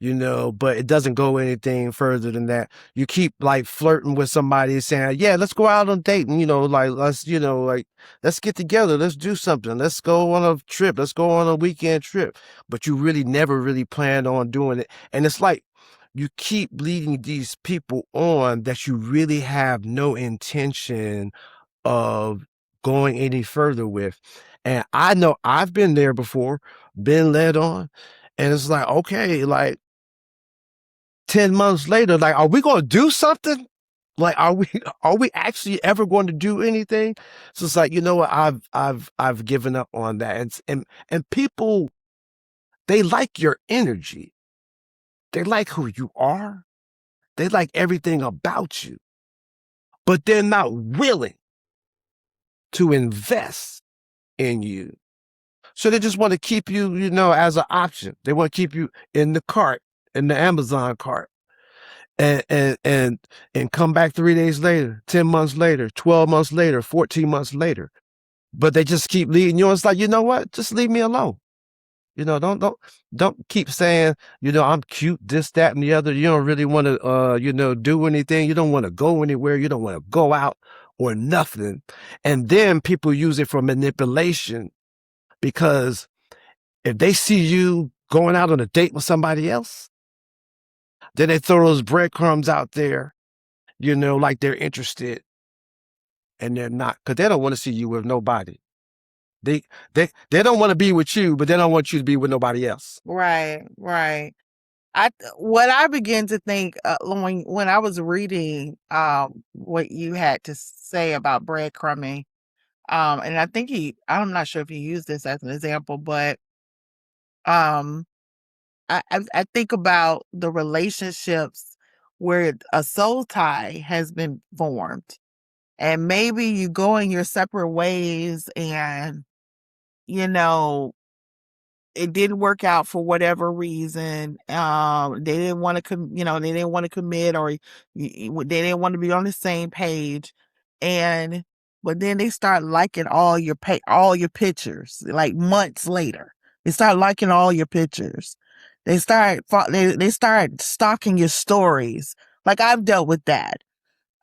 but it doesn't go anything further than that. You keep like flirting with somebody saying, yeah, let's go out on a date and, like, let's get together. Let's do something. Let's go on a trip. Let's go on a weekend trip. But you really never really planned on doing it. And it's like, you keep leading these people on that you really have no intention of going any further with. And I know I've been there before, been led on, and it's like, okay, like 10 months later, like, are we going to do something? Like, are we actually ever going to do anything? So it's like, you know what? I've given up on that. And people, they like your energy. They like who you are. They like everything about you, but they're not willing to invest in you. So they just want to keep you, as an option. They want to keep you in the cart, in the Amazon cart. And come back 3 days later, 10 months later, 12 months later, 14 months later. But they just keep leading you. It's like, you know what? Just leave me alone. Don't keep saying, I'm cute, this, that, and the other. You don't really want to do anything. You don't want to go anywhere. You don't want to go out or nothing. And then people use it for manipulation, because if they see you going out on a date with somebody else, then they throw those breadcrumbs out there, like they're interested, and they're not, because they don't want to see you with nobody. They they don't want to be with you, but they don't want you to be with nobody else. Right, right. What I began to think when I was reading what you had to say about breadcrumbing, and I think I'm not sure if you used this as an example, but um I think about the relationships where a soul tie has been formed, and maybe you go in your separate ways, and you know it didn't work out for whatever reason. They didn't want to they didn't want to commit, or they didn't want to be on the same page. And but then they start liking all your pictures, like months later. They start liking all your pictures. They start stalking your stories. Like, I've dealt with that.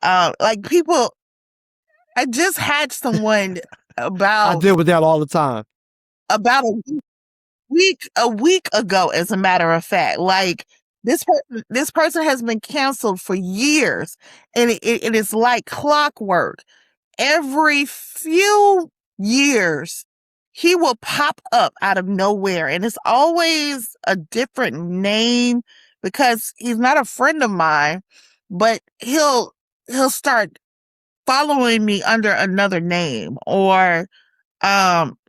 Like, people, I just had someone I about deal with that all the time. about a week ago, as a matter of fact. Like, this person has been canceled for years, and it is like clockwork. Every few years, he will pop up out of nowhere, and it's always a different name, because he's not a friend of mine, but he'll start following me under another name, or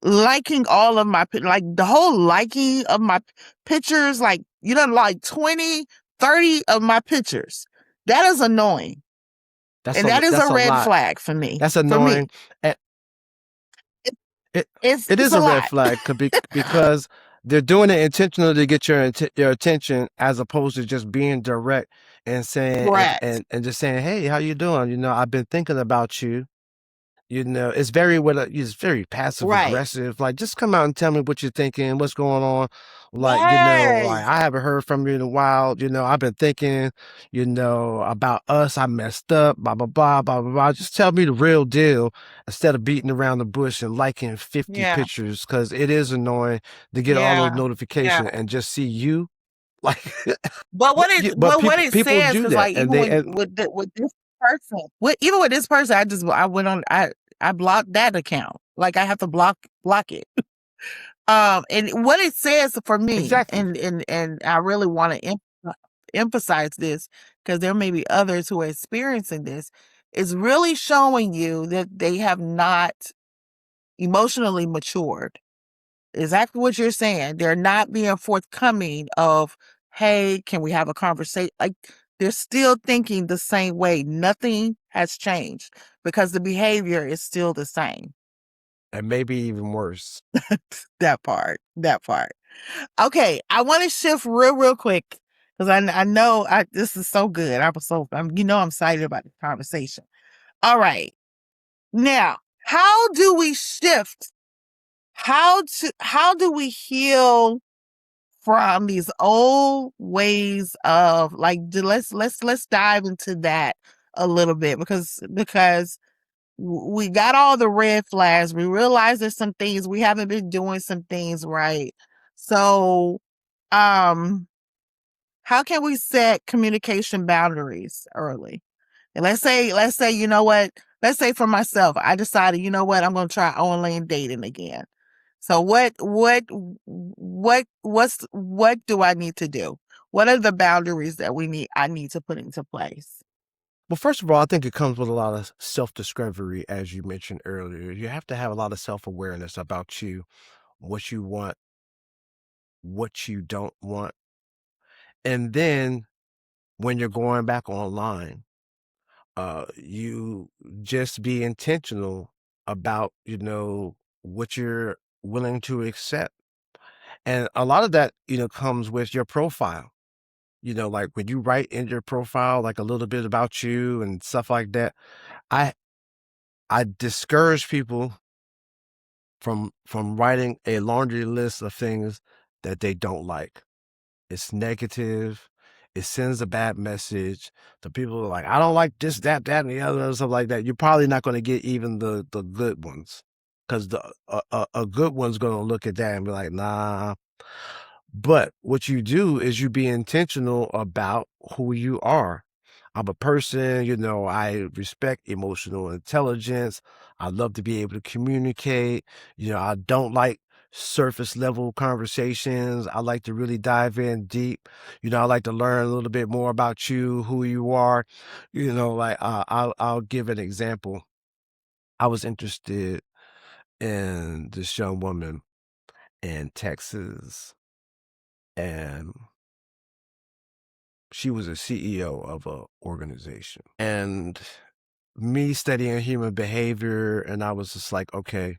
liking all of like the whole liking of my pictures. Like, you done like 20, 30 of my pictures. That is annoying, and that is a That's a red lot. flag for me. That's annoying. And It, it it it's is a a red lot. flag, because they're doing it intentionally to get your attention, as opposed to just being direct and saying, Correct. and just saying, hey, how you doing? I've been thinking about you. It's very passive Right. aggressive. Like, just come out and tell me what you're thinking, what's going on. Like, like, Yes. I haven't heard from you in a while. I've been thinking, about us. I messed up, blah, blah, blah, blah, blah, blah. Just tell me the real deal, instead of beating around the bush and liking 50 Yeah. pictures, because it is annoying to get all those Yeah. Yeah. notifications and just see you. Like, But but what people, it people says, do because that. like, And even they, and with this person, even with this person, I went on, I blocked that account. Like, I have to block it. And what it says for me, exactly. and I really want to emphasize this, because there may be others who are experiencing this, is really showing you that they have not emotionally matured. Exactly what you're saying. They're not being forthcoming of, hey, can we have a conversation? Like, they're still thinking the same way. Nothing has changed, because the behavior is still the same. And maybe even worse. That part. That part. Okay, I want to shift real quick, because I know this is so good. I'm excited about the conversation. All right, now, how do we shift? How do we heal from these old ways of like let's dive into that a little bit because we got all the red flags. We realize there's some things we haven't been doing some things right. So, um, how can we set communication boundaries early? And let's say, you know what? Let's say for myself, I decided, you know what, I'm going to try online dating again. So what do I need to do? What are the boundaries that I need to put into place? Well, first of all, I think it comes with a lot of self-discovery, as you mentioned earlier. You have to have a lot of self-awareness about you, what you want, what you don't want. And then when you're going back online, you just be intentional about, what you're willing to accept. And a lot of that, comes with your profile. Like when you write in your profile, like a little bit about you and stuff like that, I I discourage people from writing a laundry list of things that they don't like. It's negative. It sends a bad message. The people are like, I don't like this, that, and the other, and stuff like that. You're probably not going to get even the good ones, because a good one's going to look at that and be like, nah. But what you do is you be intentional about who you are. I'm a person, I respect emotional intelligence. I love to be able to communicate. I don't like surface level conversations. I like to really dive in deep. I like to learn a little bit more about you, who you are. Like I'll give an example. I was interested in this young woman in Texas, and she was a CEO of a organization. And me studying human behavior, and I was just like, okay,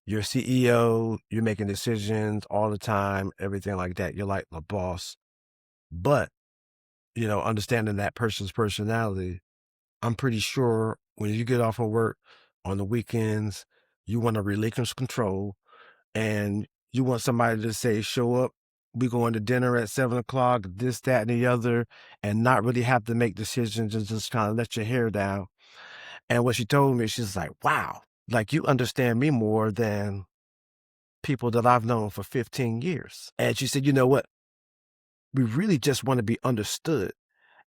you're a CEO, you're making decisions all the time, everything like that. You're like the boss. But, understanding that person's personality, I'm pretty sure when you get off of work on the weekends, you want to relinquish control, and you want somebody to say, show up, we going to dinner at 7 o'clock, this, that, and the other, and not really have to make decisions and just kind of let your hair down. And what she told me, she's like, wow, like you understand me more than people that I've known for 15 years. And she said, you know what? We really just want to be understood.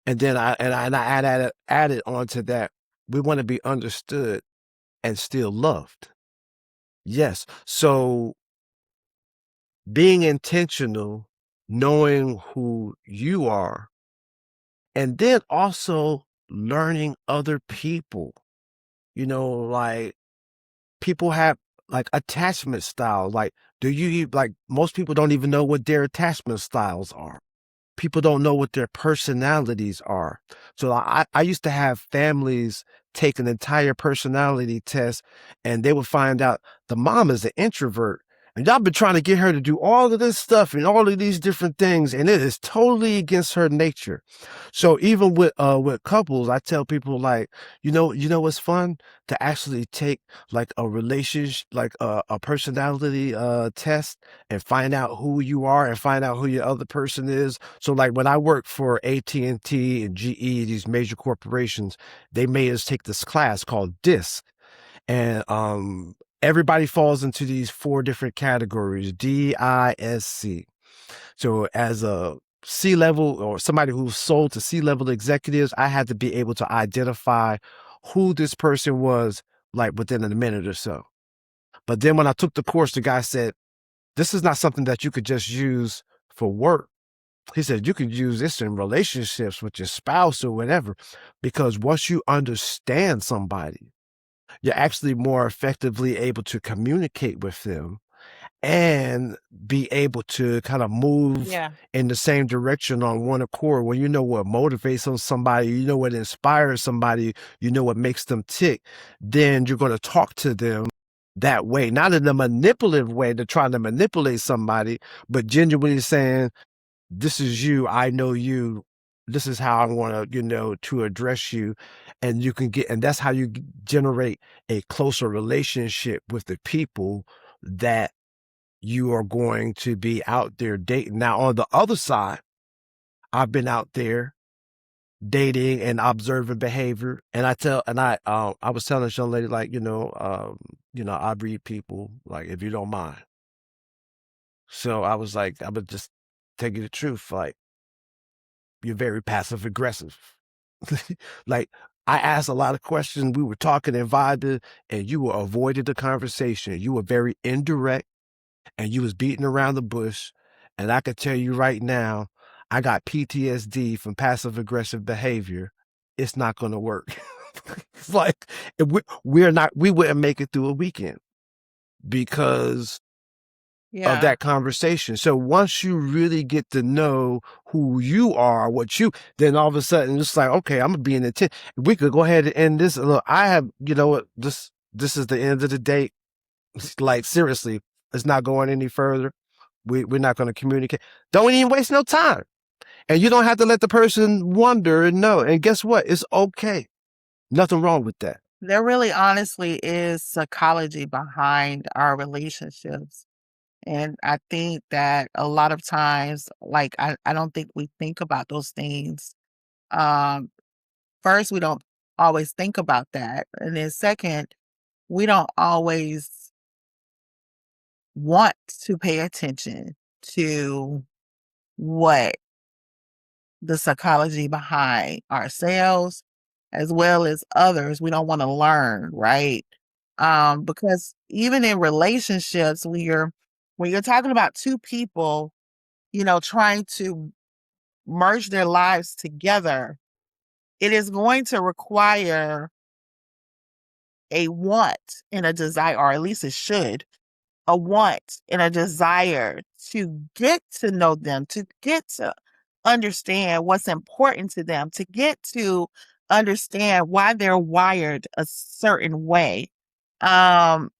And then I added on to that. We want to be understood and still loved. Yes. So being intentional, knowing who you are, and then also learning other people. Like people have like attachment styles. Like, like most people don't even know what their attachment styles are. People don't know what their personalities are. So I used to have families take an entire personality test, and they would find out the mom is an introvert. And y'all been trying to get her to do all of this stuff and all of these different things, and it is totally against her nature. So even with couples, I tell people like, what's fun? To actually take like a relationship, like a personality test, and find out who you are and find out who your other person is. So like when I worked for AT&T and GE, these major corporations, they made us take this class called DISC. And everybody falls into these 4 different categories, DISC. So as a C-level or somebody who's sold to C-level executives, I had to be able to identify who this person was like within a minute or so. But then when I took the course, the guy said, this is not something that you could just use for work. He said, you could use this in relationships with your spouse or whatever, because once you understand somebody, you're actually more effectively able to communicate with them and be able to kind of move Yeah. in the same direction on one accord. When you know what motivates somebody, you know what inspires somebody, you know what makes them tick, then you're going to talk to them that way, not in a manipulative way to try to manipulate somebody, but genuinely saying, this is you, I know you, this is how I want to, to address you. And you can and that's how you generate a closer relationship with the people that you are going to be out there dating. Now, on the other side, I've been out there dating and observing behavior. And I was telling this young lady, like, I read people, like, if you don't mind. So I was like, I would just tell you the truth. Like, you're very passive aggressive. Like, I asked a lot of questions. We were talking and vibing, and you were avoiding the conversation. You were very indirect, and you was beating around the bush. And I could tell you right now, I got PTSD from passive aggressive behavior. It's not going to work. It's like, we wouldn't make it through a weekend because of Yeah. that conversation. So once you really get to know who you are, then all of a sudden it's like, okay, I'm gonna be in intent. We could go ahead and end this. Look, I have, you know what, this is the end of the date. Like, seriously, it's not going any further. We're not going to communicate. Don't even waste no time. And you don't have to let the person wonder and know. And guess what? It's okay. Nothing wrong with that. There really honestly is psychology behind our relationships. And I think that a lot of times, like, I don't think we think about those things. Um, First, we don't always think about that. And then second, we don't always want to pay attention to what the psychology behind ourselves as well as others. We don't want to learn, right? Because even in relationships, when you're talking about two people, trying to merge their lives together, it is going to require a want and a desire, or at least it should, a want and a desire to get to know them, to get to understand what's important to them, to get to understand why they're wired a certain way. And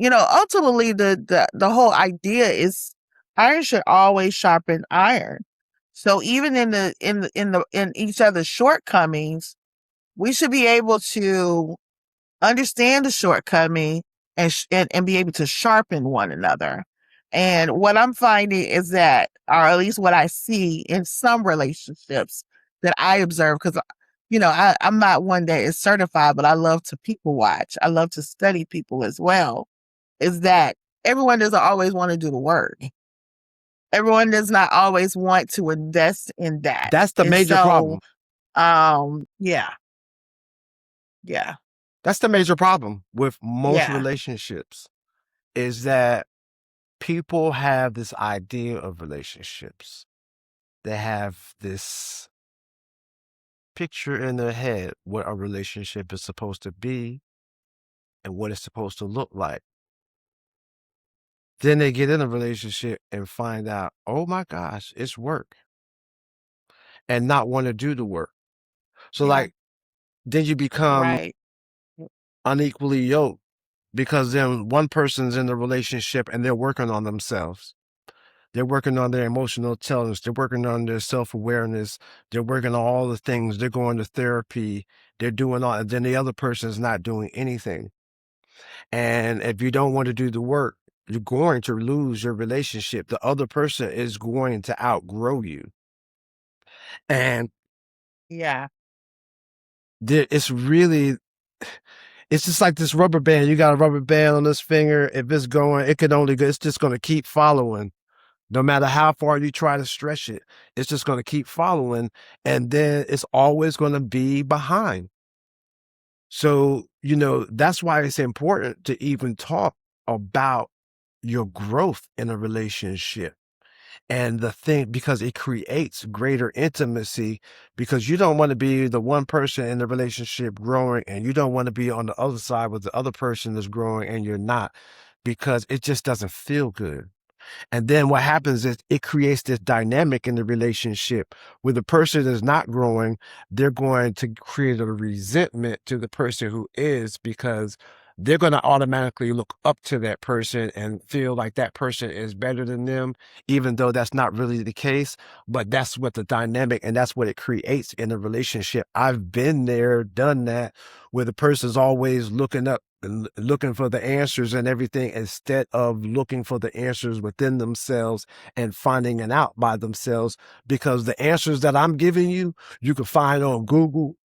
ultimately the whole idea is iron should always sharpen iron. So even in each other's shortcomings, we should be able to understand the shortcoming and be able to sharpen one another. And what I'm finding is that, or at least what I see in some relationships that I observe, because I'm not one that is certified, but I love to people watch. I love to study people as well. Is that everyone doesn't always want to do the work. Everyone does not always want to invest in that. That's the And major so, problem. yeah, yeah, That's the major problem with most yeah, relationships is that people have this idea of relationships. They have this picture in their head what a relationship is supposed to be and what it's supposed to look like. Then they get in a relationship and find out, oh my gosh, it's work, and not want to do the work. So, yeah, like, then you become right. unequally yoked because then one person's in the relationship and they're working on themselves. They're working on their emotional intelligence. They're working on their self-awareness. They're working on all the things. They're going to therapy. They're doing all, and then the other person is not doing anything. And if you don't want to do the work, you're going to lose your relationship. The other person is going to outgrow you. And Yeah, it's really, it's just like this rubber band. You got a rubber band on this finger. If it's going, it can only go, it's just going to keep following. No matter how far you try to stretch it, it's just going to keep following. And then it's always going to be behind. So, that's why it's important to even talk about your growth in a relationship. And the thing, because it creates greater intimacy, because you don't want to be the one person in the relationship growing, and you don't want to be on the other side with the other person that's growing and you're not, because it just doesn't feel good. And then what happens is it creates this dynamic in the relationship where the person is not growing. They're going to create a resentment to the person who is, because they're going to automatically look up to that person and feel like that person is better than them, even though that's not really the case. But that's what the dynamic and that's what it creates in a relationship. I've been there, done that, where the person's always looking up. looking for the answers and everything, instead of looking for the answers within themselves and finding it out by themselves. Because the answers that I'm giving you, you can find on Google,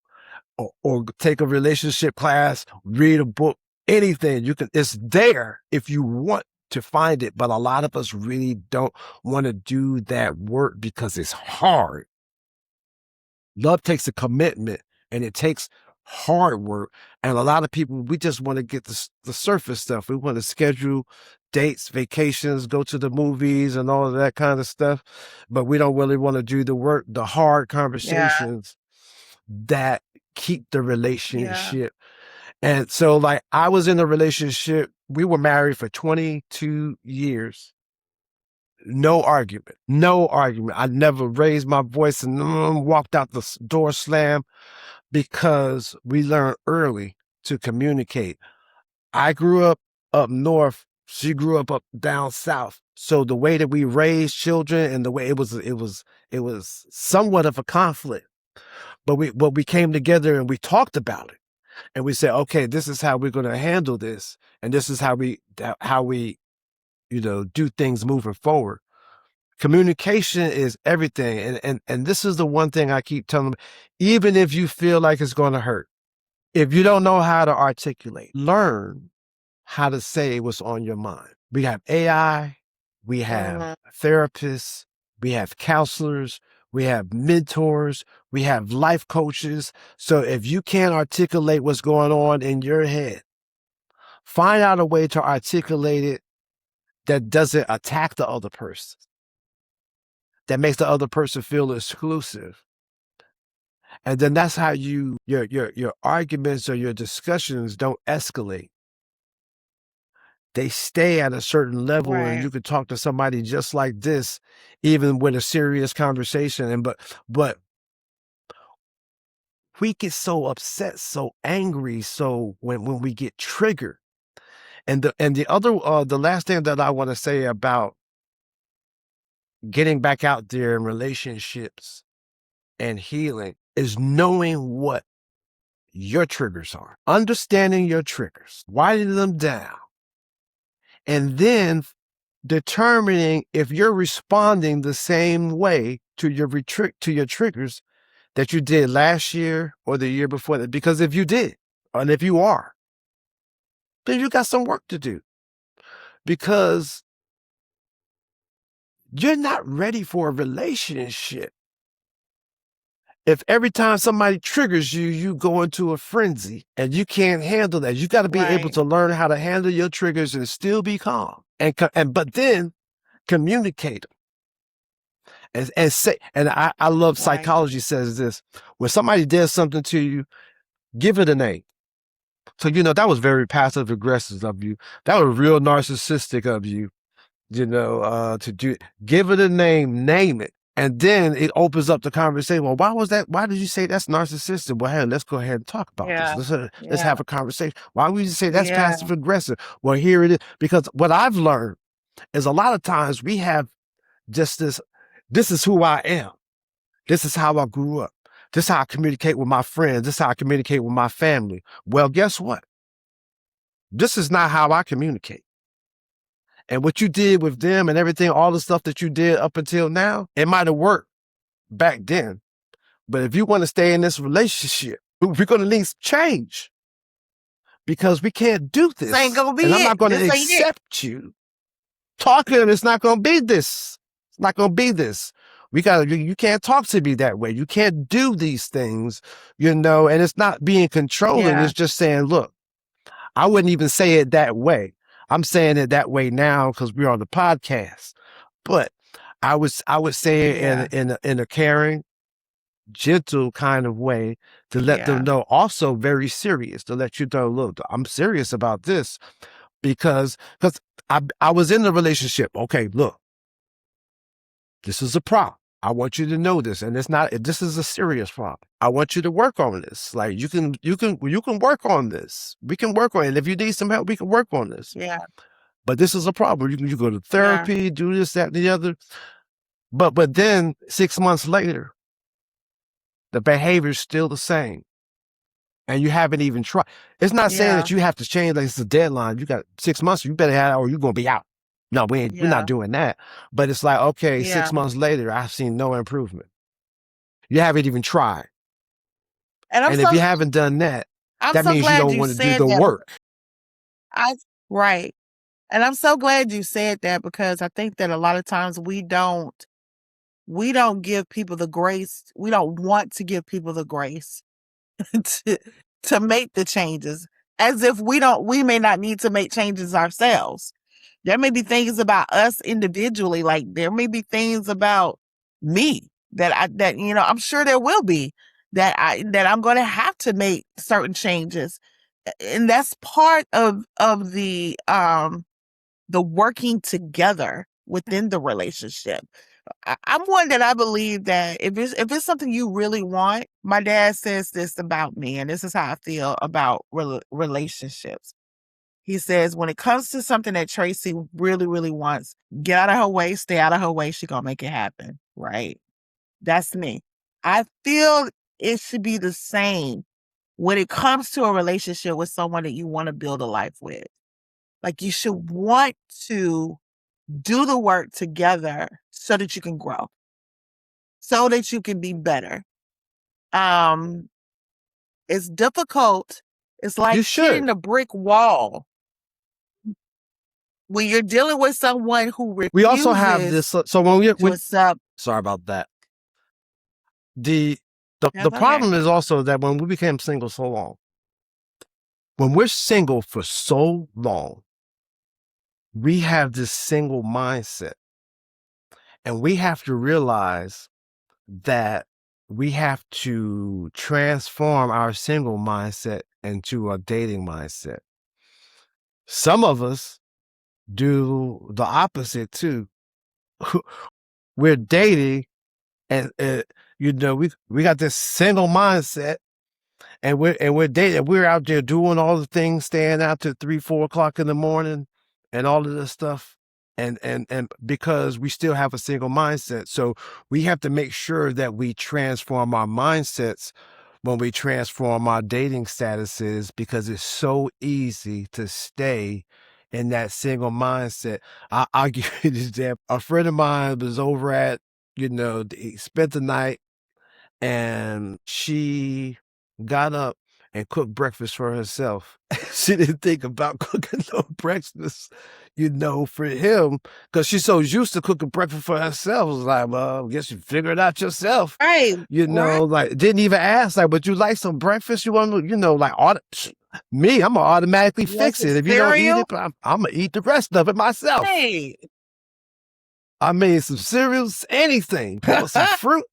or take a relationship class, read a book, anything. It's there if you want to find it. But a lot of us really don't want to do that work because it's hard. Love takes a commitment, and it takes hard work. And a lot of people, we just want to get the surface stuff. We want to schedule dates, vacations, go to the movies and all of that kind of stuff. But we don't really want to do the work, the hard conversations that keep the relationship. And so, like, I was in a relationship. We were married for 22 years. No argument. I never raised my voice and walked out the door slam, because we learned early to communicate. I grew up north. She grew up down south. So the way that we raised children, and the way it was somewhat of a conflict. But we came together and we talked about it, and we said, okay, this is how we're going to handle this, and this is how we do things moving forward. Communication is everything. And this is the one thing I keep telling them. Even if you feel like it's going to hurt, if you don't know how to articulate, learn how to say what's on your mind. We have AI, we have therapists, we have counselors, we have mentors, we have life coaches. So if you can't articulate what's going on in your head, find out a way to articulate it that doesn't attack the other person, that makes the other person feel exclusive. And then that's how your arguments or your discussions don't escalate. They stay at a certain level, and you can talk to somebody just like this, even with a serious conversation. And but we get so upset, so angry, so when we get triggered. And the last thing that I want to say about getting back out there in relationships and healing is knowing what your triggers are, understanding your triggers, writing them down, and then determining if you're responding the same way to your triggers that you did last year or the year before that. Because if you did, and if you are, then you got some work to do, because you're not ready for a relationship if every time somebody triggers you, you go into a frenzy, and you can't handle that. You got to be able to learn how to handle your triggers and still be calm, but then communicate them and say. And I love psychology says this: when somebody does something to you, give it a name. So that was very passive aggressive of you. That was real narcissistic of you. Give it a name it. And then it opens up the conversation. Well, why was that? Why did you say that's narcissistic? Well, hey, let's go ahead and talk about this. Let's have a conversation. Why would you say that's passive aggressive? Well, here it is. Because what I've learned is a lot of times we have just this is who I am. This is how I grew up. This is how I communicate with my friends. This is how I communicate with my family. Well, guess what? This is not how I communicate. And what you did with them and everything, all the stuff that you did up until now, it might have worked back then. But if you want to stay in this relationship, we're going to need some change, because we can't do this. Ain't gonna be and I'm not going to accept you talking. It's not going to be this. It's not going to be this. You can't talk to me that way. You can't do these things, and it's not being controlling. It's just saying, look, I wouldn't even say it that way. I'm saying it that way now because we're on the podcast. But I would say it in a caring, gentle kind of way, to let them know, also very serious, to let you know, look, I'm serious about this, because I was in the relationship. Okay, look, this is a problem. I want you to know this, and this is a serious problem. I want you to work on this. Like, you can work on this. We can work on it. And if you need some help, we can work on this. Yeah. But this is a problem. You go to therapy, do this, that, and the other. But then 6 months later, the behavior is still the same. and you haven't even tried. It's not saying Yeah. that you have to change, like it's a deadline. You got 6 months, you better have it or you're gonna be out. No, we're not Yeah. doing that. But it's like, okay, Yeah. 6 months later, I've seen no improvement. You haven't even tried. And And if you haven't done that, I'm that so means you glad don't you want to do said the that. work. I right. And I'm so glad you said that because I think that a lot of times we don't give people the grace. We don't want to give people the grace to to make the changes as if we may not need to make changes ourselves. There may be things about us individually, like there may be things about me that I'm sure there will be that I'm going to have to make certain changes. And that's part of the working together within the relationship. I'm one that I believe that if it's something you really want, my dad says this about me, and this is how I feel about relationships. He says, when it comes to something that Tracy really, really wants, get out of her way, stay out of her way. She gonna make it happen, right? That's me. I feel it should be the same when it comes to a relationship with someone that you want to build a life with. Like you should want to do the work together so that you can grow, so that you can be better. Um, it's difficult. It's You like should. hitting a brick wall when you're dealing with someone who We also have this. refuses So when we, to when, accept. sorry about that. The, the, That's the okay. problem is also that when we became single so long, when we're single for so long, we have this single mindset. And we have to realize that we have to transform our single mindset into a dating mindset. Some of us do the opposite too. We're dating and we got this single mindset and we're dating. We're out there doing all the things, staying out till 3, 4 o'clock in the morning, and all of this stuff. And because we still have a single mindset, so we have to make sure that we transform our mindsets when we transform our dating statuses, because it's so easy to stay in that single mindset. I'll give you an example. A friend of mine was over at, he spent the night and she got up and cooked breakfast for herself. She didn't think about cooking no breakfast, for him, because she's so used to cooking breakfast for herself. It was like, well, I guess you figure it out yourself. Right, right. Like didn't even ask, like, would you like some breakfast? You want to, like, me, I'm gonna automatically You want fix some it. If you don't eat cereal? it, I'm gonna eat the rest of it myself. Hey. I made some cereals, anything, bought some fruit.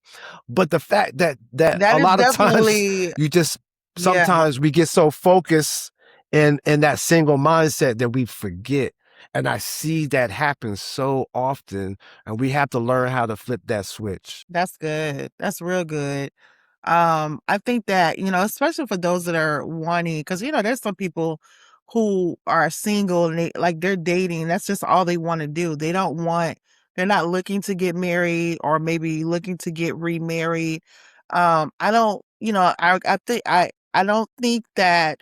But the fact that That a is lot of times definitely, you just yeah, sometimes we get so focused in that single mindset that we forget. And I see that happen so often, and we have to learn how to flip that switch. that's good. That's real good. I think that, especially for those that are wanting, because, there's some people who are single and they're dating. That's just all they want to do. They're not looking to get married or maybe looking to get remarried. I don't, I don't think that,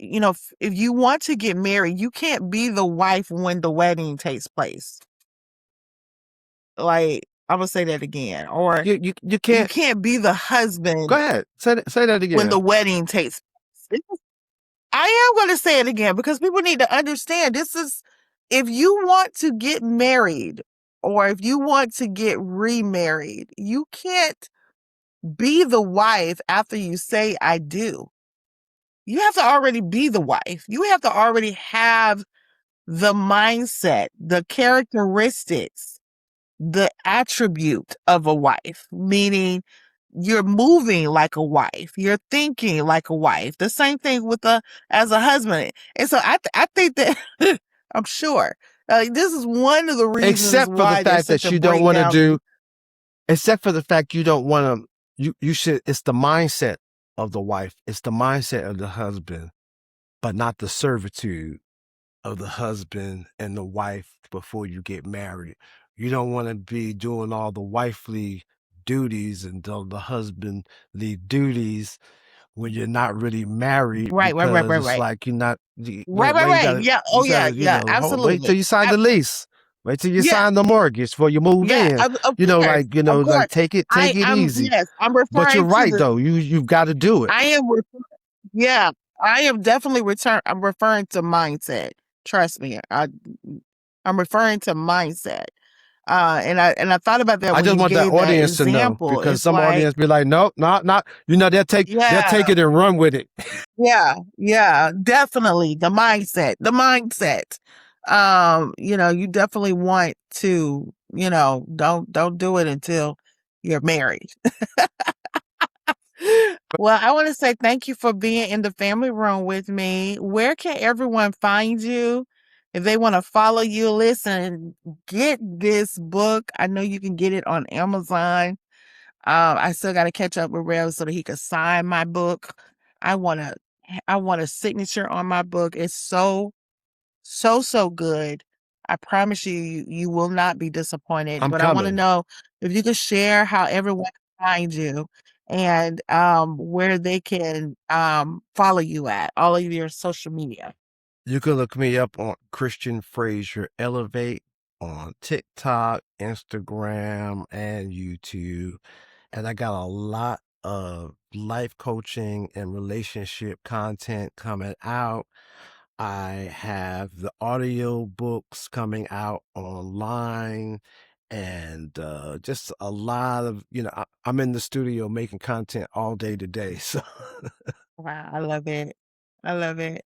if you want to get married, you can't be the wife when the wedding takes place. Like, I'm gonna say that again. Or You you can't. can't be the Go husband ahead, say that when again. the wedding takes place. I am going to say it again because people need to understand if you want to get married or if you want to get remarried, you can't be the wife after you say I do. You have to already be the wife. You have to already have the mindset, the characteristics, the attribute of a wife, meaning you're moving like a wife, you're thinking like a wife. The same thing as a husband. And so I think that I'm sure this is one of the reasons Except for the why there's fact such that a you don't want to breakdown. do Except for the fact you don't want to, you should, it's the mindset of the wife, it's the mindset of the husband, but not the servitude of the husband and the wife before you get married. You don't want to be doing all the wifely duties and the husbandly duties when you're not really married Right, right, right, because right, it's right. like you're not Right, right, wait, right. Yeah. you Oh, yeah, gotta, yeah. wait till Absolutely. you sign I, the lease. Wait till you yeah, sign the mortgage before you move yeah. in. Of course, of Like course. take it I'm easy. yes. I'm But you're referring to right the. though. You've got to do it. I am. Yeah, I am definitely return. I'm referring to mindset. Trust me. I'm referring to mindset. And I thought about that I when just you want that gave that audience to know example. because It's some like, audience be like, nope, not not. They'll yeah, take it and run with it. yeah, yeah, definitely the mindset, the mindset. You definitely want to, don't do it until you're married. Well, I want to say thank you for being in the family room with me. Where can everyone find you if they want to follow you? Listen, get this book. I know you can get it on Amazon. I still got to catch up with Rev so that he could sign my book. I want to, I want a signature on my book. It's so, so, so good. I promise you, you will not be disappointed. I'm But I want to coming. know if you could share how everyone can find you and where they can follow you at all of your social media. You can look me up on Christian Frazier Elevate on TikTok, Instagram, and YouTube. And I got a lot of life coaching and relationship content coming out. I have the audio books coming out online and just a lot of, I'm in the studio making content all day today. So Wow, I love it. I love it.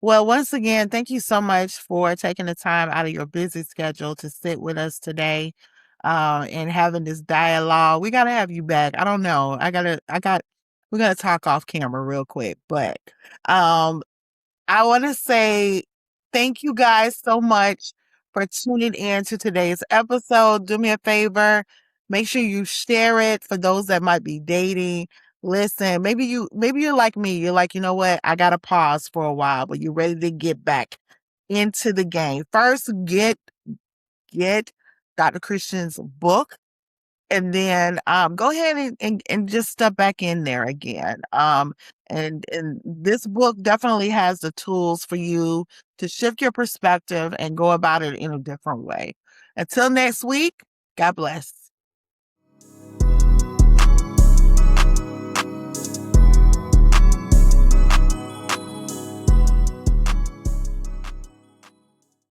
Well, once again, thank you so much for taking the time out of your busy schedule to sit with us today, and having this dialogue. We gotta have you back. I don't know. We're gonna talk off camera real quick, but um, I want to say thank you guys so much for tuning in to today's episode. Do me a favor, make sure you share it for those that might be dating. Listen, maybe you're like me. You're like, you know what? I got to pause for a while, but you're ready to get back into the game. First, get Dr. Christian's book and then go ahead and just step back in there again. And this book definitely has the tools for you to shift your perspective and go about it in a different way. Until next week, God bless.